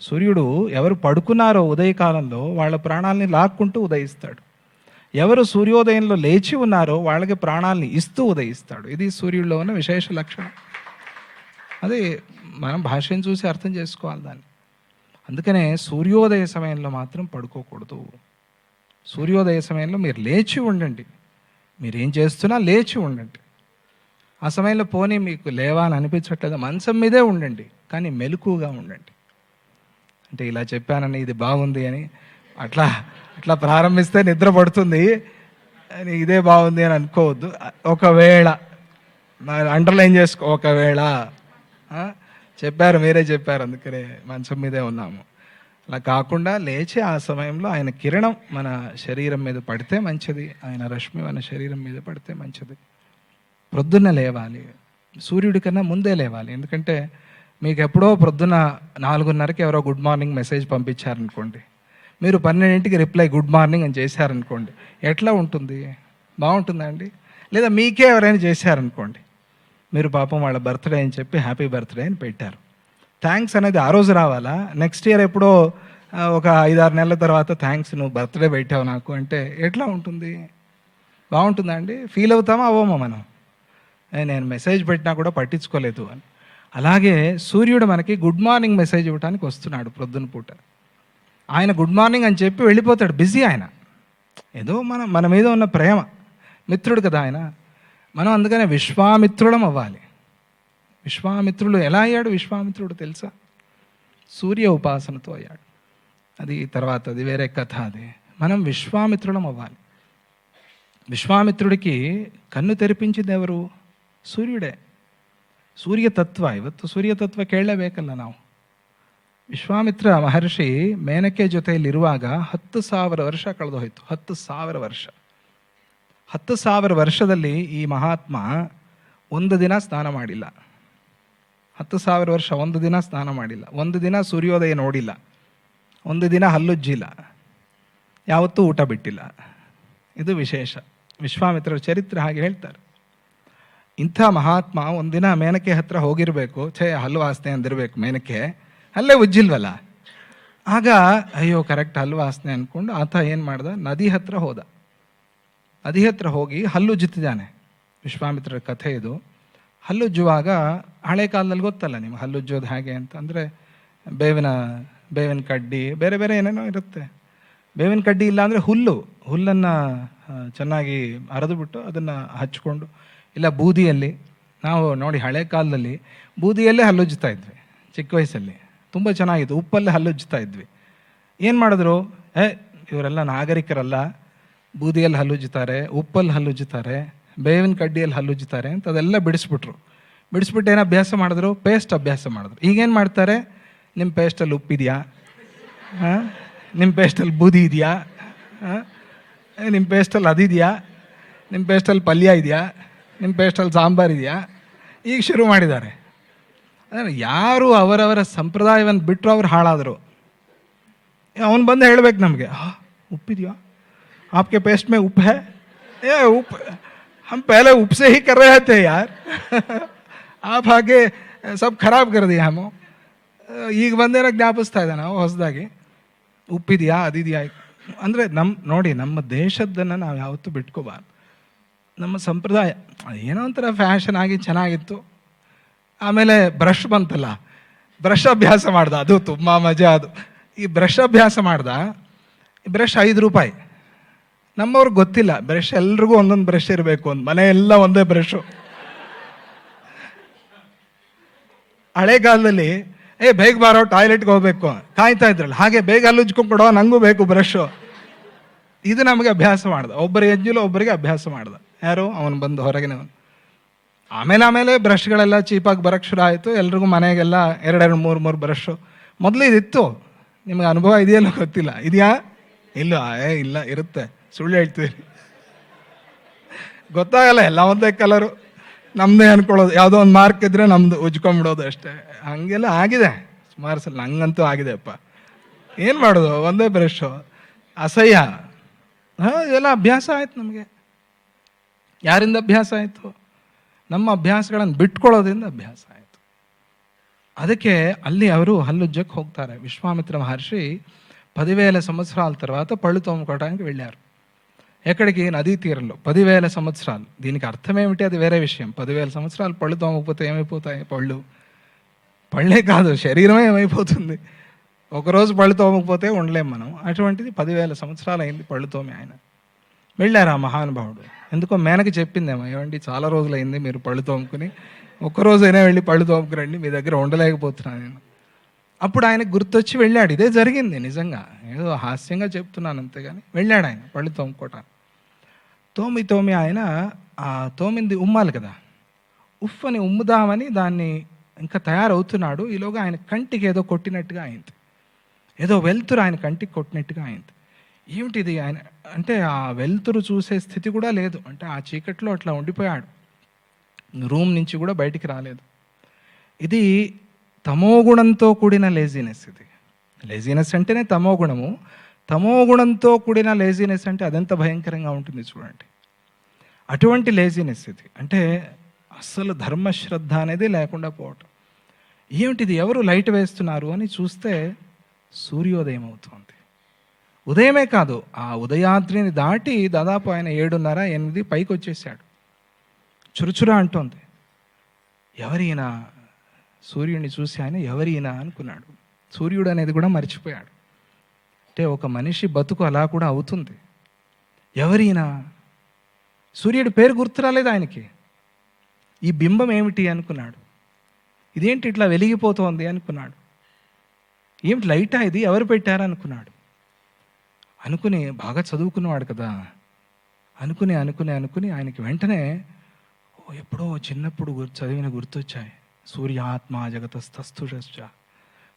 సూర్యుడు ఎవరు పడుకున్నారో ఉదయకాలంలో వాళ్ళ ప్రాణాలని లాక్కుంటూ ఉదయిస్తాడు. ఎవరు సూర్యోదయంలో లేచి ఉన్నారో వాళ్ళకి ప్రాణాలని ఇస్తూ ఉదయిస్తాడు. ఇది సూర్యుడిలో ఉన్న విశేష లక్షణం. అది మనం భాషను చూసి అర్థం చేసుకోవాలి దాన్ని. అందుకనే సూర్యోదయ సమయంలో మాత్రం పడుకోకూడదు. సూర్యోదయ సమయంలో మీరు లేచి ఉండండి. మీరేం చేస్తున్నా లేచి ఉండండి. ఆ సమయంలో పోనీ మీకు లేవాలని అనిపించట్లేదు, మంచం మీదే ఉండండి, కానీ మెలకుగా ఉండండి. అంటే ఇలా చెప్పానని ఇది బాగుంది అని అట్లా అట్లా ప్రారంభిస్తే నిద్ర పడుతుంది అని ఇదే బాగుంది అని అనుకోవద్దు. ఒకవేళ అండర్లైన్ చేసుకో, ఒకవేళ చెప్పారు, మీరే చెప్పారు, అందుకనే మంచం మీదే ఉన్నాము. అలా కాకుండా లేచి ఆ సమయంలో ఆయన కిరణం మన శరీరం మీద పడితే మంచిది, ఆయన రశ్మి మన శరీరం మీద పడితే మంచిది. ప్రొద్దున్న లేవాలి, సూర్యుడి కన్నా ముందే లేవాలి. ఎందుకంటే మీకు ఎప్పుడో ప్రొద్దున 4:30కి ఎవరో గుడ్ మార్నింగ్ మెసేజ్ పంపించారనుకోండి, మీరు 12ంటికి రిప్లై గుడ్ మార్నింగ్ అని చేశారనుకోండి, ఎట్లా ఉంటుంది? బాగుంటుందా అండి? లేదా మీకే ఎవరైనా చేశారనుకోండి, మీరు పాపం వాళ్ళ బర్త్డే అని చెప్పి హ్యాపీ బర్త్డే అని పెట్టారు, థ్యాంక్స్ అనేది ఆ రోజు రావాలా? నెక్స్ట్ ఇయర్ ఎప్పుడో ఒక 5-6 నెలల తర్వాత థ్యాంక్స్ నువ్వు బర్త్డే పెట్టావు నాకు అంటే ఎట్లా ఉంటుంది? బాగుంటుందా అండి? ఫీల్ అవుతామా అవ్వమా మనం? నేను మెసేజ్ పెట్టినా కూడా పట్టించుకోలేదు అని. అలాగే సూర్యుడు మనకి గుడ్ మార్నింగ్ మెసేజ్ ఇవ్వడానికి వస్తున్నాడు ప్రొద్దున పూట. ఆయన గుడ్ మార్నింగ్ అని చెప్పి వెళ్ళిపోతాడు, బిజీ ఆయన. ఏదో మన మీద ఉన్న ప్రేమ, మిత్రుడు కదా ఆయన. మనం అందుకనే విశ్వామిత్రులం అవ్వాలి. విశ్వామిత్రుడు ఎలా అయ్యాడు? విశ్వామిత్రుడు తెలుసా? సూర్య ఉపాసనతో అయ్యాడు. అది తర్వాత, అది వేరే కథ. అది మనం విశ్వామిత్రులం అవ్వాలి. ವಿಶ್ವಾಮಿತ್ರುಡಿಗೆ ಕಣ್ಣು ತೆರೆಪಿಂಚಿದ್ದು ఎవరు? ಸೂರ್ಯುడే. ಸೂರ್ಯತತ್ವ. ಇವತ್ತು ಸೂರ್ಯತತ್ವ ಕೇಳಲೇಬೇಕಲ್ಲ ನಾವು. ವಿಶ್ವಾಮಿತ್ರ ಮಹರ್ಷಿ ಮೇನಕೆ ಜೊತೆಯಲ್ಲಿರುವಾಗ 10,000 ವರ್ಷ ಕಳೆದು ಹೋಯಿತು. 10,000 ವರ್ಷ. 10,000 ವರ್ಷದಲ್ಲಿ ಈ ಮಹಾತ್ಮ ಒಂದು ದಿನ ಸ್ನಾನ ಮಾಡಿಲ್ಲ. 10,000 ವರ್ಷ ಒಂದು ದಿನ ಸ್ನಾನ ಮಾಡಿಲ್ಲ, ಒಂದು ದಿನ ಸೂರ್ಯೋದಯ ನೋಡಿಲ್ಲ, ಒಂದು ದಿನ ಹಲ್ಲುಜ್ಜಿಲ್ಲ, ಯಾವತ್ತೂ ಊಟ ಬಿಟ್ಟಿಲ್ಲ. ಇದು ವಿಶೇಷ. ವಿಶ್ವಾಮಿತ್ರರ ಚರಿತ್ರೆ ಹಾಗೆ ಹೇಳ್ತಾರೆ. ಇಂಥ ಮಹಾತ್ಮ ಒಂದಿನ ಮೇನಕೆ ಹತ್ರ ಹೋಗಿರಬೇಕು, ಹಲ್ಲು ವಾಸನೆ ಅಂದಿರಬೇಕು. ಮೇನಕೆ ಅಲ್ಲೇ ಉಜ್ಜಿಲ್ವಲ್ಲ. ಆಗ ಅಯ್ಯೋ ಕರೆಕ್ಟ್ ಹಲ್ಲು ವಾಸನೆ ಅಂದ್ಕೊಂಡು ಆತ ಏನು ಮಾಡ್ದ, ನದಿ ಹತ್ರ ಹೋದ. ನದಿ ಹತ್ರ ಹೋಗಿ ಹಲ್ಲುಜ್ಜುತ್ತಿದ್ದಾನೆ. ವಿಶ್ವಾಮಿತ್ರರ ಕಥೆ ಇದು. ಹಲ್ಲುಜ್ಜುವಾಗ ಹಳೆ ಕಾಲದಲ್ಲಿ ಗೊತ್ತಲ್ಲ ನಿಮ್ಗೆ ಹಲ್ಲುಜ್ಜೋದು ಹೇಗೆ ಅಂತ. ಅಂದರೆ ಬೇವಿನ ಕಡ್ಡಿ, ಬೇರೆ ಬೇರೆ ಏನೇನೋ ಇರುತ್ತೆ. ಬೇವಿನ ಕಡ್ಡಿ ಇಲ್ಲ ಅಂದರೆ ಹುಲ್ಲನ್ನು ಚೆನ್ನಾಗಿ ಅರೆದುಬಿಟ್ಟು ಅದನ್ನು ಹಚ್ಕೊಂಡು, ಇಲ್ಲ ಬೂದಿಯಲ್ಲಿ, ನಾವು ನೋಡಿ ಹಳೆ ಕಾಲದಲ್ಲಿ ಬೂದಿಯಲ್ಲೇ ಹಲ್ಲುಜ್ಜುತ್ತಾ ಇದ್ವಿ ಚಿಕ್ಕ ವಯಸ್ಸಲ್ಲಿ. ತುಂಬ ಚೆನ್ನಾಗಿತ್ತು. ಉಪ್ಪಲ್ಲೇ ಹಲ್ಲುಜ್ಜುತ್ತಾ ಇದ್ವಿ. ಏನು ಮಾಡಿದ್ರು? ಇವರೆಲ್ಲ ನಾಗರಿಕರಲ್ಲ, ಬೂದಿಯಲ್ಲಿ ಹಲ್ಲುಜ್ಜುತ್ತಾರೆ, ಉಪ್ಪಲ್ಲಿ ಹಲ್ಲುಜ್ಜುತ್ತಾರೆ, ಬೇವಿನ ಕಡ್ಡಿಯಲ್ಲಿ ಹಲ್ಲುಜ್ಜುತ್ತಾರೆ ಅಂತ ಅದೆಲ್ಲ ಬಿಡಿಸ್ಬಿಟ್ರು. ಬಿಡಿಸ್ಬಿಟ್ಟು ಏನು ಅಭ್ಯಾಸ ಮಾಡಿದ್ರು? ಪೇಸ್ಟ್ ಅಭ್ಯಾಸ ಮಾಡಿದ್ರು. ಈಗೇನು ಮಾಡ್ತಾರೆ? ನಿಮ್ಮ ಪೇಸ್ಟಲ್ಲಿ ಉಪ್ಪಿದೆಯಾ? ನಿಮ್ಮ ಪೇಸ್ಟಲ್ಲಿ ಬೂದಿ ಇದೆಯಾ? ನಿಮ್ಮ ಪೇಸ್ಟಲ್ಲಿ ಅದಿದೆಯಾ? ನಿಮ್ಮ ಪೇಸ್ಟಲ್ಲಿ ಪಲ್ಯ ಇದೆಯಾ? ನಿಮ್ಮ ಪೇಸ್ಟಲ್ಲಿ ಸಾಂಬಾರು ಇದೆಯಾ? ಈಗ ಶುರು ಮಾಡಿದ್ದಾರೆ. ಅಂದರೆ ಯಾರು ಅವರವರ ಸಂಪ್ರದಾಯವನ್ನು ಬಿಟ್ಟರು ಅವ್ರು ಹಾಳಾದರು. ಅವನು ಬಂದು ಹೇಳಬೇಕು ನಮಗೆ, ಉಪ್ಪಿದೆಯಾ? ಆಪ್ಕೆ ಪೇಸ್ಟ್ ಮೇ ಉಪ್ಪು ಹೇ? ಉಪ್ಪು हम पहले उपसे ही कर रहे थे यार. आप आगे सब ಖರಾಬ್ कर दिया हम. ಈಗ ಬಂದೇನೋ ಜ್ಞಾಪಿಸ್ತಾ ಇದೆ ನಾವು ಹೊಸದಾಗಿ. ಉಪ್ಪಿದೆಯಾ ಅದಿದೆಯಾ ಅಂದರೆ ನೋಡಿ ನಮ್ಮ ದೇಶದ್ದನ್ನು ನಾವು ಯಾವತ್ತೂ ಬಿಟ್ಕೋಬಾರ್ದು. ನಮ್ಮ ಸಂಪ್ರದಾಯ ಏನೋ ಒಂಥರ ಫ್ಯಾಷನ್ ಆಗಿ ಚೆನ್ನಾಗಿತ್ತು. ಆಮೇಲೆ ಬ್ರಷ್ ಬಂತಲ್ಲ, ಬ್ರಷ್ ಅಭ್ಯಾಸ ಮಾಡ್ದ, ಅದು ತುಂಬ ಮಜಾ. ಅದು ಈ ಬ್ರಷ್ ಅಭ್ಯಾಸ ಮಾಡ್ದ. ಈ ಬ್ರಷ್ ₹5. ನಮ್ಮವ್ರಿಗೆ ಗೊತ್ತಿಲ್ಲ ಬ್ರಷ್ ಎಲ್ರಿಗೂ ಒಂದೊಂದು ಬ್ರಷ್ ಇರಬೇಕು ಅಂತ. ಮನೆ ಎಲ್ಲ ಒಂದೇ ಬ್ರಷು. ಹಳೆ ಕಾಲದಲ್ಲಿ ಬೇಗ ಬಾರೋ ಟಾಯ್ಲೆಟ್ಗೆ ಹೋಗ್ಬೇಕು ಕಾಯ್ತಾ ಇದ್ರಲ್ಲ, ಹಾಗೆ ಬೇಗ ಅಲ್ಲುಜ್ಕೊಂಡು ಕೊಡೋ ನಂಗೂ ಬೇಕು ಬ್ರಷು. ಇದು ನಮಗೆ ಅಭ್ಯಾಸ ಮಾಡ್ದ. ಒಬ್ಬರಿಗೆ ಎಜ್ಜಿಲು ಒಬ್ಬರಿಗೆ ಅಭ್ಯಾಸ ಮಾಡ್ದ. ಯಾರು ಅವನು ಬಂದು ಹೊರಗಿನವನು. ಆಮೇಲೆ ಬ್ರಷ್ಗಳೆಲ್ಲ ಚೀಪಾಗಿ ಬರೋಕ್ಕೆ ಶುರು ಆಯಿತು. ಎಲ್ರಿಗೂ ಮನೆಗೆಲ್ಲ 2 3 ಬ್ರಷು. ಮೊದಲು ಇದಿತ್ತು. ನಿಮಗೆ ಅನುಭವ ಇದೆಯಲ್ಲ ಗೊತ್ತಿಲ್ಲ. ಇದೆಯಾ? ಇಲ್ಲ ಇರುತ್ತೆ. ಸುಳ್ಳು ಹೇಳ್ತೀವಿ, ಗೊತ್ತಾಗಲ್ಲ. ಎಲ್ಲ ಒಂದೇ ಕಲರು, ನಮ್ಮದೇ ಅನ್ಕೊಳ್ಳೋದು. ಯಾವುದೋ ಒಂದು ಮಾರ್ಕ್ ಇದ್ರೆ ನಮ್ದು ಉಜ್ಕೊಂಬಿಡೋದು ಅಷ್ಟೇ. ಹಂಗೆಲ್ಲ ಆಗಿದೆ ಸುಮಾರು ಸಲ. ನಂಗಂತೂ ಆಗಿದೆಪ್ಪ. ಏನು ಮಾಡೋದು, ಒಂದೇ ಬ್ರಷು, ಅಸಹ್ಯ. ಇದೆಲ್ಲ ಅಭ್ಯಾಸ ಆಯ್ತು ನಮಗೆ. ಯಾರಿಂದ ಅಭ್ಯಾಸ ಆಯಿತು? ನಮ್ಮ ಅಭ್ಯಾಸಗಳನ್ನು ಬಿಟ್ಕೊಳ್ಳೋದ್ರಿಂದ ಅಭ್ಯಾಸ ಆಯಿತು. ಅದಕ್ಕೆ ಅಲ್ಲಿ ಅವರು హల్లుజ్జకు ಹೋಗ್ತಾರೆ. విశ్వామిత్ర మహర్షి 10,000 సంవత్సరాల తర్వాత పళ్ళు తోముకోవడానికి వెళ్ళారు. ఎక్కడికి? నదీ తీరంలో. 10,000 సంవత్సరాలు. దీనికి అర్థం ఏమిటి అది వేరే విషయం. 10,000 సంవత్సరాలు పళ్ళు తోమకపోతే ఏమైపోతాయి? పళ్ళే కాదు, శరీరమే ఏమైపోతుంది. ఒకరోజు పళ్ళు తోమకపోతే ఉండలేం మనం. అటువంటిది 10,000 సంవత్సరాలు అయింది పళ్ళు తోమి ఆయన. వెళ్ళారు ఆ మహానుభావుడు. ఎందుకో మేనకి చెప్పిందేమో, ఏమండి చాలా రోజులు అయింది మీరు పళ్ళు తోముకుని, ఒక్కరోజైనా వెళ్ళి పళ్ళు తోముకురండి, మీ దగ్గర ఉండలేకపోతున్నాను నేను. అప్పుడు ఆయనకు గుర్తొచ్చి వెళ్ళాడు. ఇదే జరిగింది నిజంగా, ఏదో హాస్యంగా చెప్తున్నాను అంతేగాని. వెళ్ళాడు ఆయన పళ్ళు తోముకోవటానికి. తోమి ఆయన ఆ తోమింది ఉమ్మాలి కదా, ఉఫ్ అని ఉమ్ముదామని దాన్ని ఇంకా తయారవుతున్నాడు. ఈలోగా ఆయన కంటికి ఏదో కొట్టినట్టుగా అయింది. ఏదో వెలుతురు ఆయన కంటికి కొట్టినట్టుగా అయింది. ఏమిటిది ఆయన అంటే ఆ వెలుతురు చూసే స్థితి కూడా లేదు. అంటే ఆ చీకట్లో అట్లా ఉండిపోయాడు. రూమ్ నుంచి కూడా బయటికి రాలేదు. ఇది తమోగుణంతో కూడిన లేజినెస్. ఇది లేజినెస్ అంటేనే తమోగుణము. తమోగుణంతో కూడిన లేజినెస్ అంటే అదెంత భయంకరంగా ఉంటుంది చూడండి. అటువంటి లేజినెస్ ఇది. అంటే అస్సలు ధర్మశ్రద్ధ అనేది లేకుండా పోవటం. ఏమిటిది, ఎవరు లైట్ వేస్తున్నారు అని చూస్తే సూర్యోదయం అవుతుంది. ఉదయమే కాదు, ఆ ఉదయాద్రిని దాటి దాదాపు ఆయన 7:30 8 పైకి వచ్చేసాడు. చురుచురా అంటోంది. ఎవరైనా సూర్యుడిని చూసి ఆయన ఎవరైనా అనుకున్నాడు. సూర్యుడు అనేది కూడా మర్చిపోయాడు. అంటే ఒక మనిషి బతుకు అలా కూడా అవుతుంది. ఎవరైనా సూర్యుడి పేరు గుర్తు రాలేదు ఆయనకి. ఈ బింబం ఏమిటి అనుకున్నాడు. ఇదేంటి ఇట్లా వెలిగిపోతోంది అనుకున్నాడు. ఏమిటి లైటా ఇది, ఎవరు పెట్టారనుకున్నాడు. అనుకుని బాగా చదువుకున్నవాడు కదా, అనుకుని ఆయనకి వెంటనే ఎప్పుడో చిన్నప్పుడు చదివిన గుర్తొచ్చాయి. సూర్యాత్మ జగతస్థస్థుషశ్చ.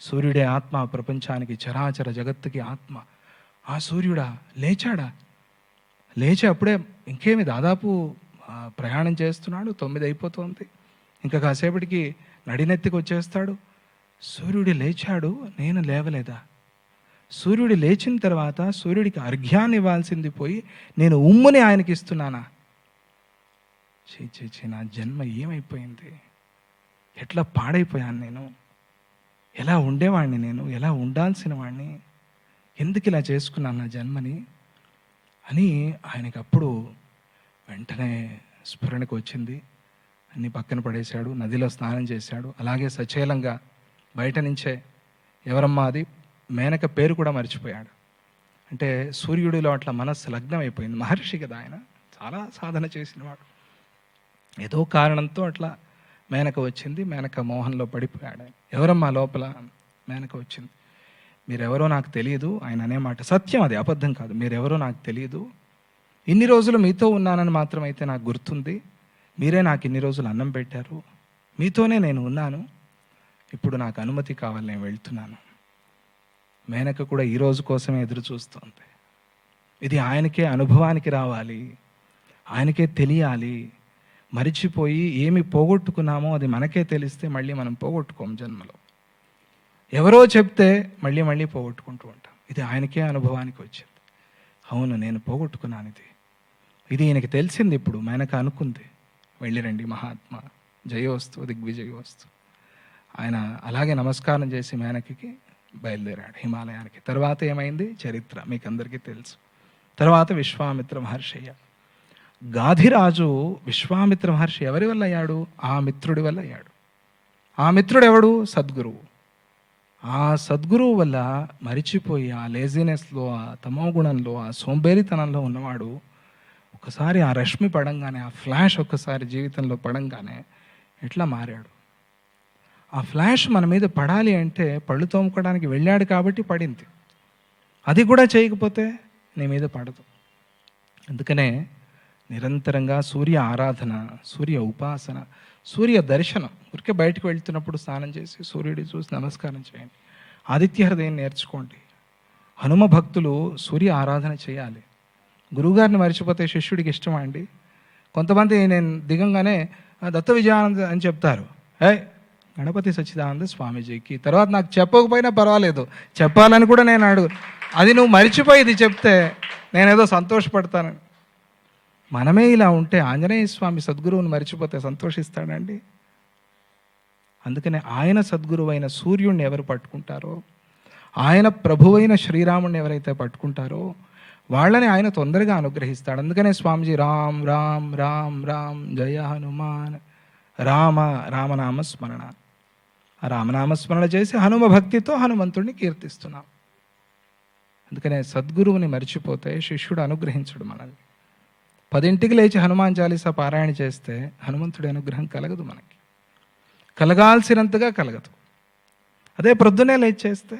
సూర్యుడే ఆత్మ, ప్రపంచానికి చరాచర జగత్తుకి ఆత్మ. ఆ సూర్యుడా లేచాడా? లేచి అప్పుడే ఇంకేమి దాదాపు ప్రయాణం చేస్తున్నాడు. 9 అయిపోతుంది. ఇంకా కాసేపటికి నడినెత్తికి వచ్చేస్తాడు. సూర్యుడు లేచాడు, నేను లేవలేదా? సూర్యుడు లేచిన తర్వాత సూర్యుడికి అర్ఘ్యాన్ని ఇవ్వాల్సింది పోయి నేను ఉమ్ముని ఆయనకి ఇస్తున్నానా? చీ, నా జన్మ ఏమైపోయింది? ఎట్లా పాడైపోయాను నేను? ఎలా ఉండేవాడిని నేను? ఎలా ఉండాల్సిన వాడిని? ఎందుకు ఇలా చేసుకున్నాను నా జన్మని అని ఆయనకి అప్పుడు వెంటనే స్ఫురణకు వచ్చింది. అన్నీ పక్కన పడేశాడు. నదిలో స్నానం చేశాడు. అలాగే సచేలంగా బయట నుంచే, ఎవరమ్మా అది, మేనక పేరు కూడా మర్చిపోయాడు. అంటే సూర్యుడిలో అట్లా మనస్సు లగ్నం అయిపోయింది. మహర్షి కదా ఆయన, చాలా సాధన చేసినవాడు. ఏదో కారణంతో అట్లా మేనక వచ్చింది. మేనక మోహంలో పడిపోయాడు. ఎవరమ్మా లోపల? మేనక వచ్చింది. మీరెవరో నాకు తెలియదు. ఆయన అనే మాట సత్యం, అది అబద్ధం కాదు. మీరెవరో నాకు తెలియదు. ఇన్ని రోజులు మీతో ఉన్నానని మాత్రమైతే నాకు గుర్తుంది. మీరే నాకు ఇన్ని రోజులు అన్నం పెట్టారు. మీతోనే నేను ఉన్నాను. ఇప్పుడు నాకు అనుమతి కావాలి, నేను వెళ్తున్నాను. మేనక కూడా ఈ రోజు కోసమే ఎదురు చూస్తోంది. ఇది ఆయనకే అనుభవానికి రావాలి, ఆయనకే తెలియాలి. మరిచిపోయి ఏమి పోగొట్టుకున్నామో అది మనకే తెలిస్తే మళ్ళీ మనం పోగొట్టుకోం జన్మలో. ఎవరో చెప్తే మళ్ళీ పోగొట్టుకుంటూ ఉంటాం. ఇది ఆయనకే అనుభవానికి వచ్చింది. అవును, నేను పోగొట్టుకున్నాను ఇది. ఇది ఈయనకి తెలిసింది. ఇప్పుడు మేనక అనుకుంది, వెళ్ళిరండి మహాత్మా, జయోస్తు దిగ్విజయోస్తు. ఆయన అలాగే నమస్కారం చేసి మేనకకి బయలుదేరాడు హిమాలయానికి. తర్వాత ఏమైంది చరిత్ర మీకు అందరికీ తెలుసు. తర్వాత విశ్వామిత్ర మహర్షి. గాధిరాజు విశ్వామిత్ర మహర్షి ఎవరి వల్ల అయ్యాడు? ఆ మిత్రుడి వల్ల అయ్యాడు. ఆ మిత్రుడు ఎవడు? సద్గురువు. ఆ సద్గురువు వల్ల మరిచిపోయి ఆ లేజినెస్లో, ఆ తమోగుణంలో, ఆ సోంబేరితనంలో ఉన్నవాడు ఒకసారి ఆ రశ్మి పడంగానే, ఆ ఫ్లాష్ ఒక్కసారి జీవితంలో పడంగానే ఎట్లా మారాడు. ఆ ఫ్లాష్ మన మీద పడాలి అంటే పళ్ళు తోముకోవడానికి వెళ్ళాడు కాబట్టి పడింది. అది కూడా చేయకపోతే నీ మీద పడదు. అందుకనే నిరంతరంగా సూర్య ఆరాధన, సూర్య ఉపాసన, సూర్య దర్శనం. ఊరికే బయటకు వెళ్తున్నప్పుడు స్నానం చేసి సూర్యుడి చూసి నమస్కారం చేయండి. ఆదిత్య హృదయం నేర్చుకోండి. హనుమ భక్తులు సూర్య ఆరాధన చేయాలి. గురువుగారిని మర్చిపోతే శిష్యుడికి ఇష్టమా అండి? కొంతమంది నేను దిగంగానే దత్త విజయానంద అని చెప్తారు, గణపతి సచ్చిదానంద స్వామీజీకి. తర్వాత నాకు చెప్పకపోయినా పర్వాలేదు, చెప్పాలని కూడా నేను అడుగు. అది నువ్వు మర్చిపోయి ఇది చెప్తే నేనేదో సంతోషపడతాను. మనమే ఇలా ఉంటే ఆంజనేయ స్వామి సద్గురువుని మర్చిపోతే సంతోషిస్తాడండి? అందుకనే ఆయన సద్గురువైన సూర్యుడిని ఎవరు పట్టుకుంటారో, ఆయన ప్రభువైన శ్రీరాముడిని ఎవరైతే పట్టుకుంటారో వాళ్ళని ఆయన తొందరగా అనుగ్రహిస్తాడు. అందుకనే స్వామిజీ రామ్ రామ్ రామ్ రామ్ జయ హనుమాన్, రామనామ స్మరణ. ఆ రామనామస్మరణ చేసి హనుమ భక్తితో హనుమంతుడిని కీర్తిస్తున్నాం. అందుకనే సద్గురువుని మర్చిపోతే శిష్యుడు అనుగ్రహించడు మనల్ని. 10ంటికి లేచి హనుమాన్ చాలీసా పారాయణ చేస్తే హనుమంతుడి అనుగ్రహం కలగదు, మనకి కలగాల్సినంతగా కలగదు. అదే ప్రొద్దునే లేచి చేస్తే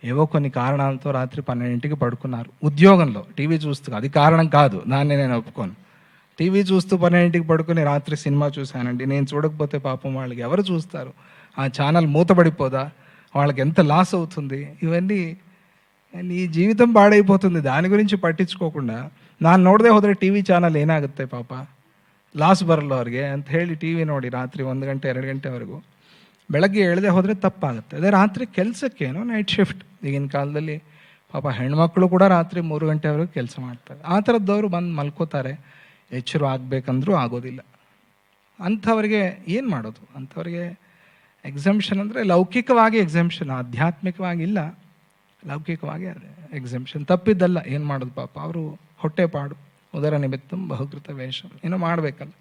ఏవో కొన్ని కారణాలతో రాత్రి 12ంటికి పడుకున్నారు, ఉద్యోగంలో టీవీ చూస్తూ. అది కారణం కాదు, దాన్ని నేను ఒప్పుకోను. టీవీ చూస్తూ 12ంటికి పడుకుని రాత్రి సినిమా చూశానండి, నేను చూడకపోతే పాపం వాళ్ళకి ఎవరు చూస్తారు? ఆ ఛానల్ మూతపడిపోదా? వాళ్ళకి ఎంత లాస్ అవుతుంది? ఇవన్నీ నీ జీవితం పాడైపోతుంది. దాని గురించి ಪಟ್ಟಿಸ್ಕೋకుండా ನಾನು ನೋಡದೆ ಹೋದರೆ ಟಿ ವಿ ಚಾನಲ್ ಏನಾಗುತ್ತೆ ಪಾಪ, ಲಾಸ್ ಬರಲ್ಲ ಅವ್ರಿಗೆ ಅಂತ ಹೇಳಿ ಟಿ ವಿ ನೋಡಿ ರಾತ್ರಿ 1 ಗಂಟೆ 2 ಗಂಟೆವರೆಗೂ. ಬೆಳಗ್ಗೆ ಎಳದೆ ಹೋದರೆ ತಪ್ಪಾಗುತ್ತೆ. ಅದೇ ರಾತ್ರಿ ಕೆಲಸಕ್ಕೇನೋ ನೈಟ್ ಶಿಫ್ಟ್. ಈಗಿನ ಕಾಲದಲ್ಲಿ ಪಾಪ ಹೆಣ್ಮಕ್ಳು ಕೂಡ ರಾತ್ರಿ 3 ಗಂಟೆವರೆಗೂ ಕೆಲಸ ಮಾಡ್ತಾರೆ. ಆ ಥರದ್ದವರು ಬಂದು ಮಲ್ಕೋತಾರೆ, ಎಚ್ಚರ ಆಗಬೇಕಂದ್ರೂ ಆಗೋದಿಲ್ಲ. ಅಂಥವ್ರಿಗೆ ಏನು ಮಾಡೋದು? ಅಂಥವ್ರಿಗೆ ಎಕ್ಸಂಪ್ಷನ್ ಅಂದರೆ ಲೌಕಿಕವಾಗಿ ಎಕ್ಸಂಪ್ಷನ್, ಆಧ್ಯಾತ್ಮಿಕವಾಗಿ ಇಲ್ಲ, ಲೌಕಿಕವಾಗಿ ಅದೇ ಎಕ್ಸಂಪ್ಷನ್. ತಪ್ಪಿದ್ದಲ್ಲ, ಏನು ಮಾಡೋದು ಪಾಪ, ಅವರು ಹೊಟ್ಟೆಪಾಡು, ಉದರ ನಿಮಿತ್ತಂ ಬಹುಕೃತ ವೇಷಂ, ಏನೋ ಮಾಡಬೇಕಲ್ಲ,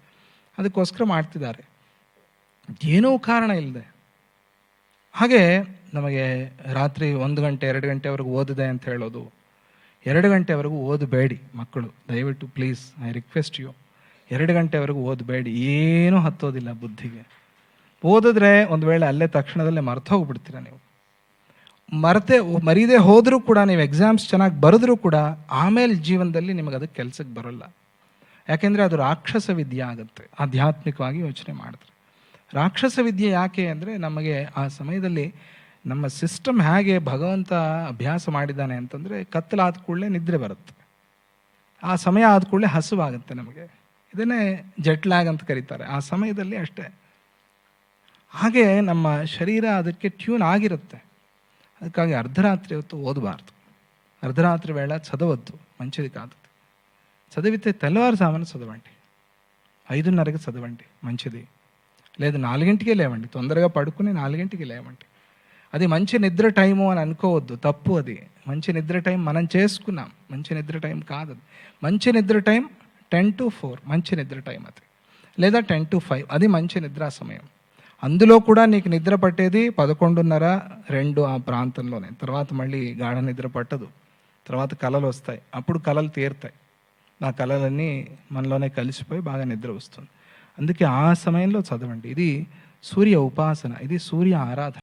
ಅದಕ್ಕೋಸ್ಕರ ಮಾಡ್ತಿದ್ದಾರೆ, ಏನೋ ಕಾರಣ ಇಲ್ಲದೆ. ಹಾಗೆ ನಮಗೆ ರಾತ್ರಿ 1 ಗಂಟೆ 2 ಗಂಟೆವರೆಗೂ ಓದಿದೆ ಅಂತ ಹೇಳೋದು. 2 ಗಂಟೆವರೆಗೂ ಓದಬೇಡಿ ಮಕ್ಕಳು, ದಯವಿಟ್ಟು ಪ್ಲೀಸ್, ಐ ರಿಕ್ವೆಸ್ಟ್ ಯು. 2 ಗಂಟೆವರೆಗೂ ಓದಬೇಡಿ, ಏನೂ ಹತ್ತೋದಿಲ್ಲ ಬುದ್ಧಿಗೆ. ಓದಿದ್ರೆ ಒಂದು ವೇಳೆ ಅಲ್ಲೇ ತಕ್ಷಣದಲ್ಲೇ ಮರ್ತೋಗ್ಬಿಡ್ತೀರ ನೀವು. ಮರೀದೆ ಹೋದರೂ ಕೂಡ ನೀವು ಎಕ್ಸಾಮ್ಸ್ ಚೆನ್ನಾಗಿ ಬರೆದ್ರೂ ಕೂಡ ಆಮೇಲೆ ಜೀವನದಲ್ಲಿ ನಿಮಗೆ ಅದಕ್ಕೆ ಕೆಲಸಕ್ಕೆ ಬರೋಲ್ಲ. ಯಾಕೆಂದರೆ ಅದು ರಾಕ್ಷಸ ವಿದ್ಯೆ ಆಗುತ್ತೆ, ಆಧ್ಯಾತ್ಮಿಕವಾಗಿ ಯೋಚನೆ ಮಾಡಿದ್ರೆ. ರಾಕ್ಷಸ ವಿದ್ಯೆ ಯಾಕೆ ಅಂದರೆ, ನಮಗೆ ಆ ಸಮಯದಲ್ಲಿ ನಮ್ಮ ಸಿಸ್ಟಮ್ ಹೇಗೆ ಭಗವಂತ ಅಭ್ಯಾಸ ಮಾಡಿದ್ದಾನೆ ಅಂತಂದರೆ, ಕತ್ತಲಾದ ಕೂಡಲೇ ನಿದ್ರೆ ಬರುತ್ತೆ, ಆ ಸಮಯ ಆದ ಕೂಡಲೇ ಹಸುವಾಗುತ್ತೆ ನಮಗೆ. ಇದನ್ನೇ ಜೆಟ್ ಲ್ಯಾಗ್ ಅಂತ ಕರೀತಾರೆ. ಆ ಸಮಯದಲ್ಲಿ ಅಷ್ಟೇ. ಹಾಗೆ ನಮ್ಮ ಶರೀರ ಅದಕ್ಕೆ ಟ್ಯೂನ್ ಆಗಿರುತ್ತೆ. ಅದಕ್ಕಾಗಿ అర్ధరాత్రి ಹೊತ್ತು ఓదబారదు. అర్ధరాత్రి వేళ చదవద్దు, మంచిది కాదు. చదివితే తెల్లవారుజామున చదవండి, 5:30కి చదవండి, మంచిది. లేదు 4ంటికే లేవండి, తొందరగా పడుకుని 4ంటికి లేవండి. అది మంచి నిద్ర టైము అని అనుకోవద్దు, తప్పు అది. మంచి నిద్ర టైం మనం చేసుకున్నాం, మంచి నిద్ర టైం కాదు అది. మంచి నిద్ర టైం 10 to 4 మంచి నిద్ర టైం అది, లేదా 10 to 5 అది మంచి నిద్రా సమయం. అందులో కూడా నీకు నిద్ర పట్టేది 11:30, 2 ఆ ప్రాంతంలోనే. తర్వాత మళ్ళీ గాఢ నిద్ర పట్టదు, తర్వాత కళలు వస్తాయి, అప్పుడు కళలు తీరుతాయి. ఆ కళలన్నీ మనలోనే కలిసిపోయి బాగా నిద్ర వస్తుంది. అందుకే ఆ సమయంలో చదవండి. ఇది సూర్య ఉపాసన, ఇది సూర్య ఆరాధన.